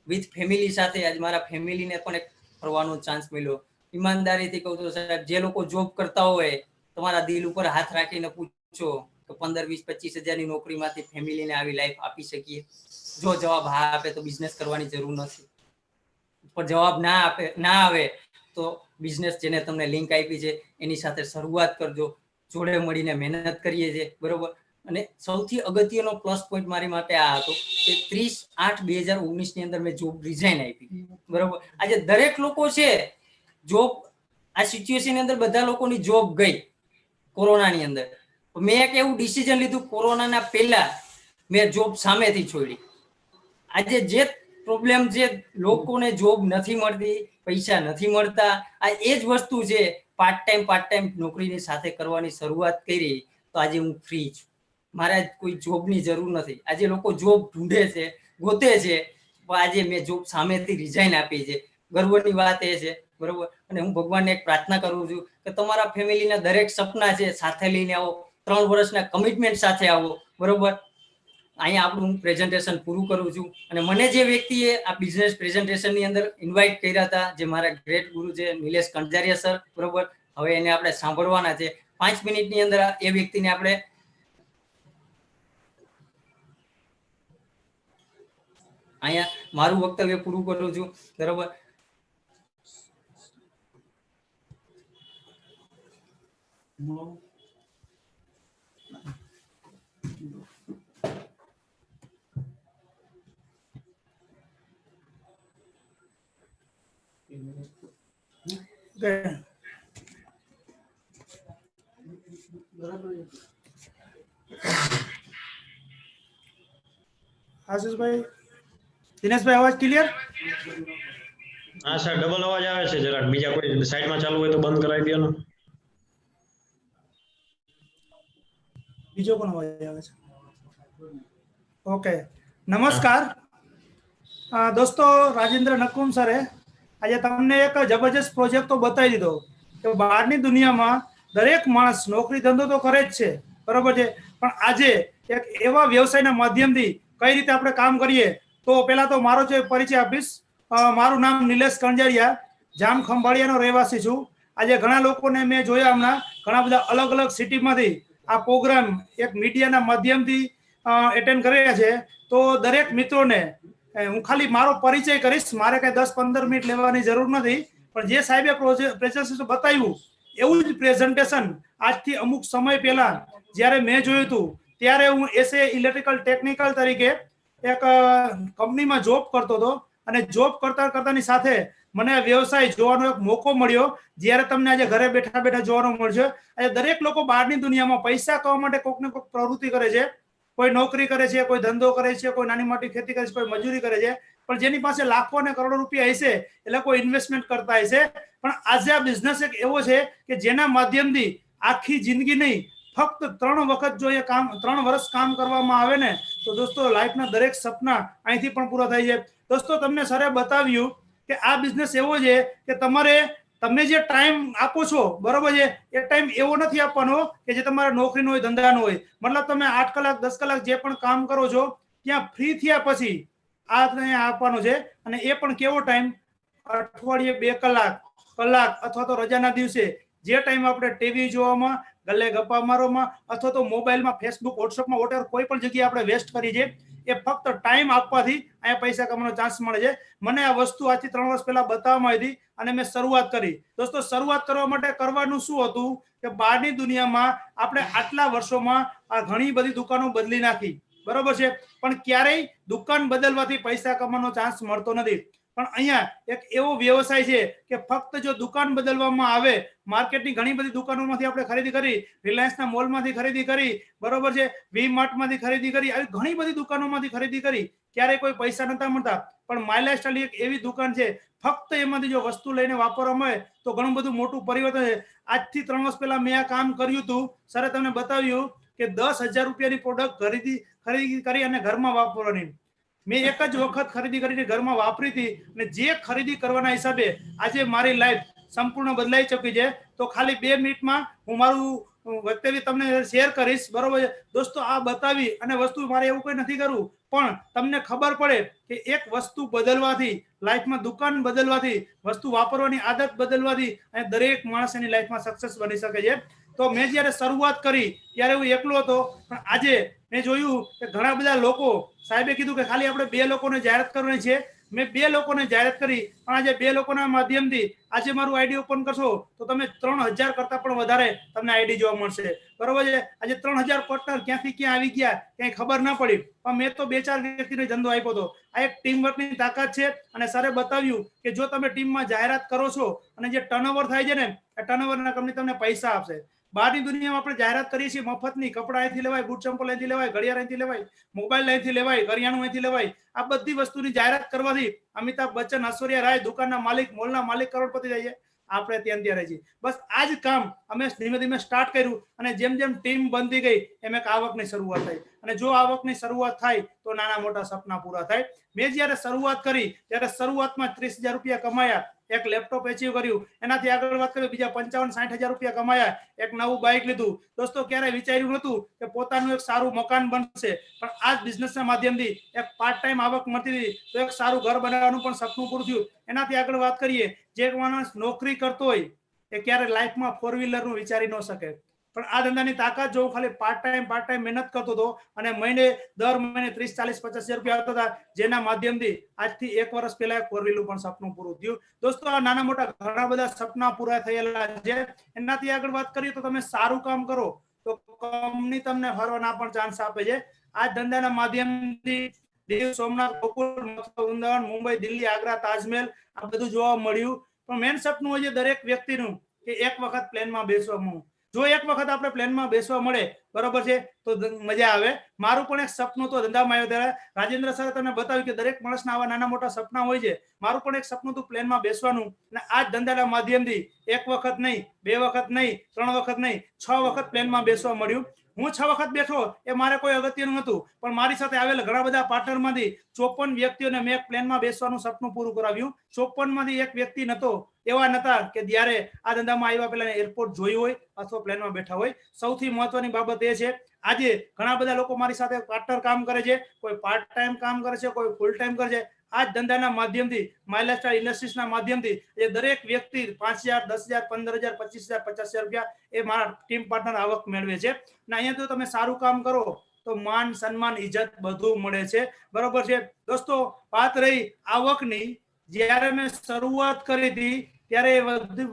વિથ ફેમિલી સાથે આજ મારા ફેમિલીને પણ એક ફરવાનો ચાન્સ મળ્યો. ઈમાનદારીથી કહું તો સાહેબ, જે લોકો જોબ કરતા હોય તમારા દિલ ઉપર હાથ રાખીને પૂછો તો 15-20-25,000 ની નોકરીમાંથી ફેમિલીને આવી લાઈફ આપી શકીએ? જો જવાબ હા આપે તો બિઝનેસ કરવાની જરૂર નથી. પણ જવાબ ના આવે તો બિઝનેસ જેને તમને લિંક આપી છે એની સાથે શરૂઆત કરજો. જોડે મળીને મહેનત કરીએ છીએ, બરોબર. અને સૌથી અગત્યનો પ્લસ પોઈન્ટ મારી માટે આ હતો કે 30/8/2019 ની અંદર મેં જોબ રિઝાઇન આપી, બરોબર. આજે દરેક લોકો છે જોબ, આ સિચ્યુએશન ની અંદર બધા લોકોની જોબ ગઈ કોરોનાની અંદર. મેં એક એવું ડિસિઝન લીધું, કોરોનાના પહેલા મેં જોબ સામેથી છોડી. આજે જે પ્રોબ્લેમ છે, લોકોને જોબ નથી મળતી, પૈસા નથી મળતા, આ એ જ વસ્તુ છે. પાર્ટ ટાઈમ નોકરીની સાથે કરવાની શરૂઆત કરી તો આજે હું ફ્રી છું. મારે કોઈ જોબની જરૂર નથી. આજે લોકો જોબ ઢૂંઢે છે, ગોતે છે, પણ આજે મેં જોબ સામેથી રિઝાઇન આપી છે. ગર્વની વાત એ છે, બરોબર. અને હું ભગવાનને એક પ્રાર્થના કરું છું કે તમારા ફેમિલીના દરેક સપના છે સાથે લઈને આવો, 3 વર્ષના કમિટમેન્ટ સાથે આવો, બરોબર. અહીંયા આપણું પ્રેઝન્ટેશન પૂરું કરું છું. અને મને જે વ્યક્તિએ આ બિઝનેસ પ્રેઝન્ટેશનની અંદર ઇન્વાઇટ કર્યા હતા, જે મારા ગ્રેટ ગુરુ છે નિલેશ કંજારિયા સર, બરોબર. હવે એને આપણે સાંભળવાના છે. 5 મિનિટની અંદર એ વ્યક્તિને આપણે અહીંયા મારું વક્તવ્ય પૂરું કરું છું, બરોબર. આશીષભાઈ, દિનેશભાઈ અવાજ ક્લિયર? હા સર, ડબલ અવાજ આવે છે જરાક. બીજા કોઈ સાઈડમાં ચાલુ હોય તો બંધ કરાવી દો ને. બીજો પણ અવાજ આવે છે? ઓકે, નમસ્કાર દોસ્તો. રાજેન્દ્ર નકુમ સરે આજે તમને એક જબરજસ્ત પ્રોજેક્ટ તો બતાવી દીધો કે બહારની દુનિયામાં દરેક માણસ નોકરી ધંધો તો કરે જ છે, બરોબર છે, પણ આજે એક એવા વ્યવસાયના માધ્યમથી કઈ રીતે આપણે કામ કરીએ. તો પહેલા તો મારો જે પરિચય આપીશ. મારું નામ નિલેશ કણજારિયા, જામ ખંભાળિયાનો રહેવાસી છું. આજે ઘણા લોકોને મેં જોયા હમણાં ઘણા બધા અલગ અલગ સિટીમાંથી આ પ્રોગ્રામ એક મીડિયાના માધ્યમથી એટેન્ડ કર્યા છે. તો દરેક મિત્રોને હું ખાલી મારો પરિચય કરીશ. મારે કઈ 10-15 મિનિટ લેવાની જરૂર નથી, પણ જે સાહેબે પ્રેઝન્ટેશન બતાવ્યું એવું જ પ્રેઝન્ટેશન આજથી અમુક સમય પહેલા જ્યારે મેં જોયું હતું ત્યારે હું એસએ ઇલેક્ટ્રિકલ ટેકનિકલ તરીકે એક કંપનીમાં જોબ કરતો હતો, અને જોબ કરતાની સાથે મને આ વ્યવસાય જોવાનો એક મોકો મળ્યો. જ્યારે તમને આજે ઘરે બેઠા બેઠા જોવાનો મળશે. આજે દરેક લોકો બહારની દુનિયામાં પૈસા કમાવા માટે કોઈક ને કોઈક પ્રવૃત્તિ કરે છે. કોઈ નોકરી કરે છે, કોઈ ધંધો કરે છે, કોઈ નાની મોટી ખેતી કરે છે, કોઈ મજૂરી કરે છે. પણ જેની પાસે લાખો અને કરોડો રૂપિયા હશે એ લોકો ઇન્વેસ્ટમેન્ટ કરતા હશે. પણ આજે આ બિઝનેસ એક એવો છે કે જેના માધ્યમથી આખી જિંદગી નહીં, ફક્ત 3 વખત જો એ કામ 3 વર્ષ કામ કરવામાં આવે ને તો દોસ્તો લાઈફના દરેક સપના અહીંથી પણ પૂરા થાય છે. દોસ્તો તમને સરે બતાવ્યું કે આ બિઝનેસ એવો છે કે તમે જે ટાઈમ આપો છો, બરોબર છે, એ ટાઈમ એવો નથી આપવાનો કે જે તમારા નોકરીનો હોય, ધંધાનો હોય. મતલબ તમે 8 કલાક 10 કલાક જે પણ કામ કરો છો ત્યાં ફ્રી થયા પછી આ આપવાનો છે. અને એ પણ કેવો ટાઈમ? અઠવાડિયે 2 કલાક અથવા તો રજાના દિવસે જે ટાઈમ આપણે ટીવી જોવામાં, ગલ્લે ગપ્પા મારવામાં અથવા તો મોબાઈલમાં ફેસબુક વોટ્સઅપમાં વોટેવર કોઈ પણ જગ્યાએ આપણે વેસ્ટ કરી છે, એ ફક્ત ટાઈમ આપવાથી અહીંયા પૈસા કમાવાનો ચાન્સ મળે છે. મને આ વસ્તુ આજથી 3 વર્ષ પહેલા બતાવવામાં આવી હતી અને મેં શરૂઆત કરી. દોસ્તો શરૂઆત કરવા માટે કરવાનું શું હતું કે બહારની દુનિયામાં આપણે આટલા વર્ષોમાં આ ઘણી બધી દુકાનો બદલી નાખી, બરોબર છે, પણ ક્યારેય દુકાન બદલવાથી પૈસા કમાવાનો ચાન્સ મળતો નથી. પણ અહીંયા એક એવો વ્યવસાય છે કે ફક્ત જો દુકાન બદલવામાં આવે, માર્કેટની ઘણી બધી દુકાનોમાંથી આપણે ખરીદી કરી, રિલાયન્સના મોલમાંથી ખરીદી કરી, બરોબર છે, વી માર્ટમાંથી ખરીદી કરી, આવી ઘણી બધી દુકાનોમાંથી ખરીદી કરી, ક્યારેય કોઈ પૈસા નતા મળતા. પણ માય લાઇફસ્ટાઈલ એક એવી દુકાન છે ફક્ત એમાંથી જો વસ્તુ લઈને વાપરવામાં આવે તો ઘણું બધું મોટું પરિવર્તન છે. આજથી 3 વર્ષ પહેલા મેં આ કામ કર્યું હતું. સરે તમને બતાવ્યું કે 10,000 રૂપિયાની પ્રોડક્ટ ખરીદી કરી અને ઘરમાં વાપરવાની. મેં એક જ વખત ખરીદી કરીને ઘરમાં વાપરી હતી અને જે ખરીદી કરવાના હિસાબે આજે મારી લાઈફ સંપૂર્ણ બદલાઈ ચૂકી છે. તો ખાલી 2 મિનિટમાં હું મારું વક્તવ્ય તમને શેર કરીશ, બરોબર છે દોસ્તો. આ બતાવી અને વસ્તુ મારે એવું કોઈ નથી કરવું, પણ તમને ખબર પડે કે એક વસ્તુ બદલવાથી, લાઈફમાં દુકાન બદલવાથી, વસ્તુ વાપરવાની આદત બદલવાથી અને દરેક માણસ એની લાઈફમાં સક્સેસ બની શકે છે. તો મેં જ્યારે શરૂઆત કરી ત્યારે હું એકલો હતો, પણ આજે મેં જોયું કે ઘણા બધા લોકો, સાહેબે કીધું કે ખાલી આપણે 2 લોકોને જાહેરાત કરવાની છે. મેં 2 લોકોને જાહેરાત કરી, પણ આજે 2 લોકોના માધ્યમથી આજે મારું આઈડી ઓપન કરશો તો તમે 3,000 કરતા પણ વધારે તમને આઈડી જોવા મળશે, બરોબર છે. આજે 3,000 પાર્ટનર ક્યાંથી ક્યાં આવી ગયા કઈ ખબર ના પડી, પણ મેં તો 2-4 વ્યક્તિને ધંધો આપ્યો હતો. આ એક ટીમ વર્કની તાકાત છે. અને સરે બતાવ્યું કે જો તમે ટીમમાં જાહેરાત કરો છો અને જે ટર્નઓવર થાય છે ને, એ ટર્નઓવરના કંપની તમને પૈસા આપશે. બહારની દુનિયામાં આપણે જાહેરાત કરીએ છીએ મફતની, કપડા અહીંથી લેવાય, બૂટ ચંપલ અહીંથી લેવાય, ઘડિયાળ અહીંથી લેવાય, મોબાઈલ અહીંથી લેવાય, કરિયાણું અહીંથી લેવાય. આ બધી વસ્તુની જાહેરાત કરવાથી અમિતાભ બચ્ચન, ઐશ્વર્યા રાય, દુકાનના માલિક, મોલના માલિક કરોડપતિ જાય છે. આપણે ત્યાં રહી છીએ. બસ આ જ કામ અમે ધીમે ધીમે સ્ટાર્ટ કર્યું અને જેમ જેમ ટીમ બનતી ગઈ એમ એક આવકની શરૂઆત થઈ. અને જો આવકની શરૂઆત થાય તો નાના મોટા સપના પૂરા થાય. મેં જ્યારે શરૂઆત કરી ત્યારે શરૂઆતમાં 30,000 રૂપિયા કમાયા, એક લેપટોપ એચીવ કર્યું. એનાથી આગળ વાત કરીએ બીજા 55-60,000 રૂપિયા કમાયા, એક નવું બાઇક લીધું. દોસ્તો ક્યારેય વિચાર્યું નહોતું કે પોતાનું એક સારું મકાન બનશે, પણ આ જ બિઝનેસના માધ્યમથી એક પાર્ટ ટાઈમ આવક મળતી હતી તો એક સારું ઘર બનાવવાનું પણ સપનું પૂરું થયું. એનાથી આગળ વાત કરીએ, જે માણસ નોકરી કરતો હોય એ ક્યારે લાઈફમાં 4 વ્હીલરનું વિચારી ન શકે, પણ આ ધંધાની તાકાત જો ખાલી પાર્ટ ટાઈમ મહેનત કરતો હતો અને દર મહિને 30-40-50,000 રૂપિયા આવતા હતા, જેના માધ્યમથી આજથી 1 વર્ષ પહેલા 4 વ્હીલર પણ સપનું પૂરું થયું. દોસ્તો આ નાના મોટા ઘણા બધા સપના પૂરા થયેલા છે. એનાથી આગળ વાત કરીએ તો તમે સારું કામ કરો તો કંપની તમને ફરવાના પણ ચાન્સ આપે છે. આ ધંધાના માધ્યમથી દીવ, સોમનાથ, ગોકુળ, વૃંદાવન, મુંબઈ, દિલ્હી, આગ્રા, તાજમહેલ આ બધું જોવા મળ્યું. પણ મેન સપનું હોય છે દરેક વ્યક્તિનું કે એક વખત પ્લેનમાં બેસવાનું. જો એક વખત આપણે પ્લેનમાં બેસવા મળે, બરોબર છે, તો મજા આવે. મારું પણ એક સપનું તો ધંધામાં આવ્યો ત્યારે રાજેન્દ્ર સર તમને બતાવ્યું કે દરેક માણસના આવા નાના મોટા સપના હોય છે. મારું પણ એક સપનું હતું પ્લેનમાં બેસવાનું, અને આ જ ધંધાના માધ્યમથી એક વખત નહીં, 2 વખત નહીં, 3 વખત નહીં, 6 વખત પ્લેનમાં બેસવા મળ્યું. હું 6 વખત બેઠો એ મારે કોઈ અગત્યનું હતું, પણ મારી સાથે આવેલા ઘણા બધા પાર્ટનરમાંથી 54 વ્યક્તિઓને મેં એક પ્લેનમાં બેસવાનું સપનું પૂરું કરાવ્યું. 54 માંથી એક વ્યક્તિ નતો એવા નતા કે જ્યારે આ ધંધામાં આવ્યા પહેલા એરપોર્ટ જોયું હોય અથવા પ્લેનમાં બેઠા હોય. સૌથી મહત્વની બાબત એ છે, આજે ઘણા બધા લોકો મારી સાથે પાર્ટનર કામ કરે છે, કોઈ પાર્ટ ટાઈમ કામ કરે છે, કોઈ ફૂલ ટાઈમ કરે છે. આ જ ધંધાના માધ્યમથી, માય લાઇફસ્ટાઇલ ઇન્ડસ્ટ્રીઝના માધ્યમથી એ દરેક વ્યક્તિ 5,000, 10,000, 15,000, 25,000, 50,000 રૂપિયા એ મારા ટીમ પાર્ટનર આવક મેળવે છે. અને અહીંયા તો તમે સારું કામ કરો તો માન, સન્માન, ઇજ્જત બધું મળે છે, બરોબર છે. દોસ્તો, વાત રહી આવકની, જ્યારે મેં શરૂઆત કરી હતી ત્યારે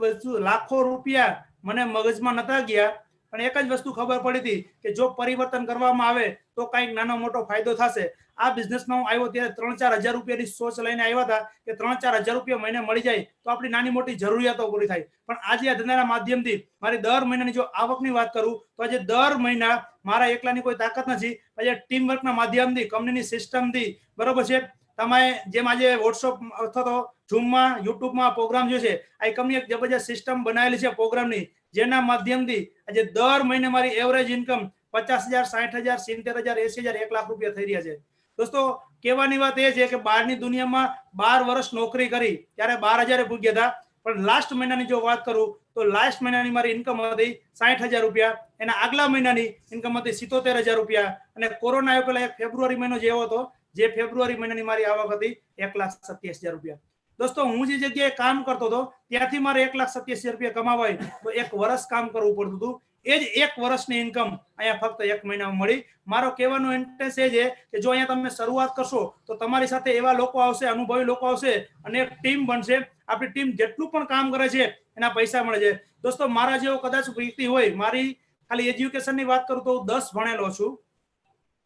બધું લાખો રૂપિયા મને મગજમાં નતા ગયા, પણ એક જ વસ્તુ ખબર પડી હતી કે જો પરિવર્તન કરવામાં આવે તો કંઈક નાનો મોટો ફાયદો થશે. આ બિઝનેસમાં હું આવ્યો ત્યારે 3-4 હજાર રૂપિયાની સોચ લઈને આવ્યા હતા કે 3-4 હજાર રૂપિયા મહિને મળી જાય તો આપણી નાની મોટી જરૂરિયાતો પૂરી થાય. પણ આજે આ ધંધાના માધ્યમથી મારી દર મહિનાની જો આવકની વાત કરું તો આજે દર મહિના મારા એકલાની કોઈ તાકાત નથી. આજે ટીમ વર્કના માધ્યમથી, કંપનીની સિસ્ટમથી, બરોબર છે, તમે જેમ આજે વોટ્સઅપ અથવા તો ઝૂમમાં, યુટ્યુબમાં પ્રોગ્રામ જે છે, આ કંપની એક જબરજસ્ત સિસ્ટમ બનાવેલી છે પ્રોગ્રામની, જેના માધ્યમથી આજે દર મહિને મારી એવરેજ ઇન્કમ 50,000, 60,000, 70,000, 80,000, 1 લાખ રૂપિયા થઈ રહ્યા છે. દોસ્તો, કહેવાની વાત એ છે કે બહારની દુનિયામાં 12 વર્ષ નોકરી કરી ત્યારે 12,000 ભૂગ્યા હતા, પણ લાસ્ટ મહિનાની જો વાત કરું તો લાસ્ટ મહિનાની મારી ઇન્કમ હતી 60,000 રૂપિયા, એના આગલા મહિનાની ઇન્કમ હતી 77,000 રૂપિયા, અને કોરોના આવ્યો પહેલા એક ફેબ્રુઆરી મહિનો જેવો હતો, જે ફેબ્રુઆરી મહિનાની મારી આવક હતી 1,87,000 રૂપિયા. દોસ્તો, હું જે જગ્યાએ કામ કરતો હતો ત્યાંથી મારે 1,87,000 રૂપિયા કમાવા હોય તો 1 વર્ષ કામ કરવું પડતું હતું. એ જ 1 વર્ષની ઇન્કમ અહીંયા ફક્ત 1 મહિનામાં મળી. મારો કહેવાનો ઇન્ટેન્સ એ છે કે જો અહીંયા તમે શરૂઆત કરશો તો તમારી સાથે એવા લોકો આવશે, અનુભવી લોકો આવશે, અને એક ટીમ બનશે. આપણી ટીમ જેટલું પણ કામ કરે છે એના પૈસા મળે છે. દોસ્તો, મારા જેવો કદાચ વ્યક્તિ હોય, મારી ખાલી એજ્યુકેશનની વાત કરું તો હું 10 ભણેલો છું,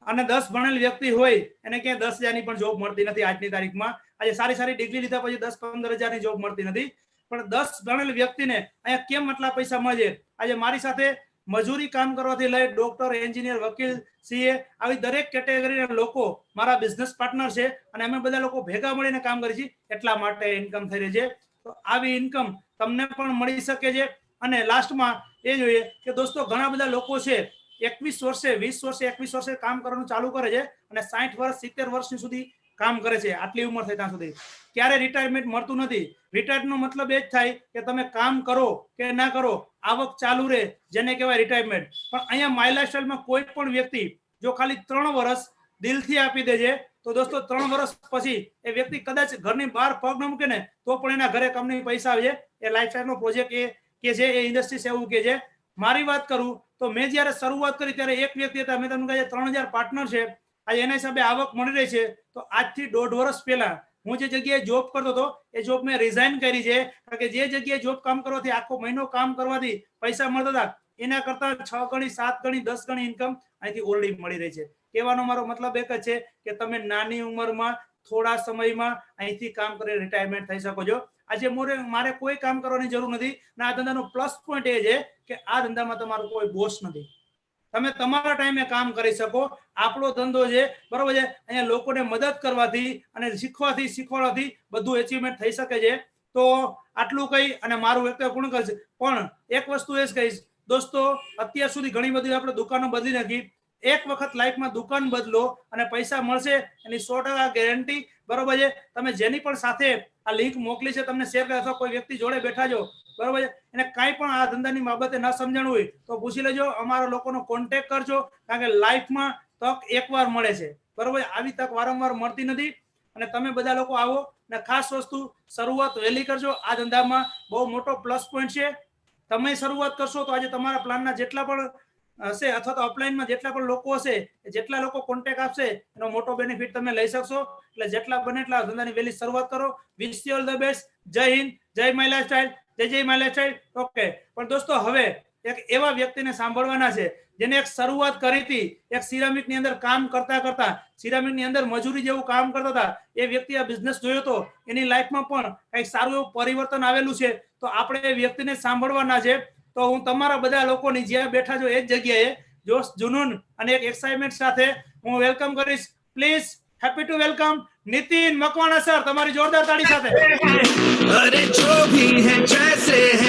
અને 10 ભણેલ વ્યક્તિ હોય એને ક્યાંય 10,000ની પણ જોબ મળતી નથી આજની તારીખમાં. આજે સારી સારી ડિગ્રી લીધા પછી 10-15,000ની જોબ મળતી નથી, પણ 10 ભણેલ વ્યક્તિને અહીંયા કેમ આટલા પૈસા મળે છે? આજે મારી સાથે મજૂરી કામ કરવાથી લઈ ડોક્ટર, એન્જિનિયર, વકીલ, સીએ, આવી દરેક કેટેગરીના લોકો મારા બિઝનેસ પાર્ટનર છે, અને અમે બધા લોકો ભેગા મળીને કામ કરીએ છીએ, એટલા માટે ઇન્કમ થઈ રહી છે. તો આવી ઇન્કમ તમને પણ મળી શકે છે. અને લાસ્ટમાં એ જોઈએ કે દોસ્તો, ઘણા બધા લોકો છે 21 વર્ષે, 20 વર્ષે, 21 વર્ષે કામ કરવાનું ચાલુ કરે છે, અને 60 વર્ષ, 70 વર્ષ સુધી કામ કરે છે. આટલી ઉંમર થાય ત્યાં સુધી ક્યારે રિટાયરમેન્ટ મળતું નથી. રિટાયરનો મતલબ એ જ થાય કે તમે કામ કરો કે ના કરો, આવક ચાલુ રહે, જેને કહેવાય રિટાયરમેન્ટ. પણ અહીંયા માય લાઇફસ્ટાઇલમાં કોઈ પણ વ્યક્તિ જો ખાલી 3 વર્ષ દિલથી આપી દે છે તો દોસ્તો 3 વર્ષ પછી એ વ્યક્તિ કદાચ ઘરની બહાર પગ ન મૂકે ને તો પણ એના ઘરે કંપની પૈસા આવે છે. એ લાઇફસ્ટાઇલનો પ્રોજેક્ટ એ કે છે, એ ઇન્ડસ્ટ્રી એવું કે છે. મારી વાત કરું તો મેં જ્યારે શરૂઆત કરી ત્યારે એક વ્યક્તિ હતા, મેં તમને કહ્યું 3,000 પાર્ટનર છે. આજે એના હિસાબે આવક મળી રહી છે. તો આજથી 1.5 વર્ષ પહેલા હું જે જગ્યાએ જોબ કરતો હતો એ જોબ મેં રિઝાઇન કરી છે, કારણ કે જે જગ્યાએ જોબ કામ કરવાથી, આખો મહિનો કામ કરવાથી પૈસા મળતા હતા, એના કરતા 6 ગણી, 7 ગણી, 10 ગણી ઇન્કમ અહીંથી ઓલરેડી મળી રહી છે. કહેવાનો મારો મતલબ એક જ છે કે તમે નાની ઉંમરમાં થોડા સમયમાં અહીંથી કામ કરી રિટાયરમેન્ટ થઈ શકો છો. આજે મારે કોઈ કામ કરવાની જરૂર નથી. અને આ ધંધાનો પ્લસ પોઈન્ટ એ છે કે આ ધંધામાં તમારો કોઈ બોસ નથી. તમે તમારા ટાઈમે કામ કરી શકો. આપણો ધંધો છે, બરોબર છે, અહીંયા લોકોને મદદ કરવાથી અને શીખવાડવાથી બધું એચિવમેન્ટ થઈ શકે છે. તો આટલું કહી અને મારું વ્યક્તિત્વ પૂર્ણ કરશે. પણ એક વસ્તુ એ જ કહીશ દોસ્તો, અત્યાર સુધી ઘણી બધી આપણે દુકાનો બદલી નાખી. એક વખત લાઈફમાં દુકાન બદલો અને પૈસા મળશે, એની 100% ગેરંટી, બરોબર છે. તમે જેની પણ સાથે આ લિંક મોકલી છે તમને શેર કરો, અથવા કોઈ વ્યક્તિ જોડે બેઠા છો, બરોબર છે, એને કાંઈ પણ આ ધંધાની બાબતે ન સમજણ હોય તો પૂછી લેજો. અમારા લોકોનો કોન્ટેક્ટ કરજો, કારણ કે લાઈફમાં તક એકવાર મળે છે, બરોબર. આવી તક વારંવાર મળતી નથી. અને તમે બધા લોકો આવો, અને ખાસ વસ્તુ, શરૂઆત વહેલી કરજો. આ ધંધામાં બહુ મોટો પ્લસ પોઈન્ટ છે. તમે શરૂઆત કરશો તો આજે તમારા પ્લાનના જેટલા પણ હશે, અથવા તો અપલાઈનમાં જેટલા પણ લોકો હશે, જેટલા લોકો કોન્ટેક્ટ આપશે, એનો મોટો બેનિફિટ તમે લઈ શકશો. એટલે જેટલા બને એટલા ધંધાની વહેલી શરૂઆત કરો. Wish you all the best. જય હિન્દ, જય માય લાઇફસ્ટાઇલ, જય માય લાઇફસ્ટાઇલ. ઓકે. પણ દોસ્તો, હવે એક એવા વ્યક્તિને સાંભળવાના છે જેને એક શરૂઆત કરી હતી, એક સિરામિકની અંદર કામ કરતા સિરામિકની અંદર મજૂરી જેવું કામ કરતા હતા. એ વ્યક્તિ આ બિઝનેસ જોયો તો એની લાઈફમાં પણ કંઈક સારું એવું પરિવર્તન આવેલું છે. તો આપણે એ વ્યક્તિને સાંભળવાના છે. તો તો હું તમારા બધા લોકોની જ્યાં બેઠા છો એ જ જગ્યાએ જોશ જુનૂન અને એક એક્સાઇટમેન્ટ સાથે હું વેલકમ કરીશ. Please happy to welcome Nitin Makwana sir, તમારી જોરદાર તાળી સાથે. अरे जो भी है जैसे है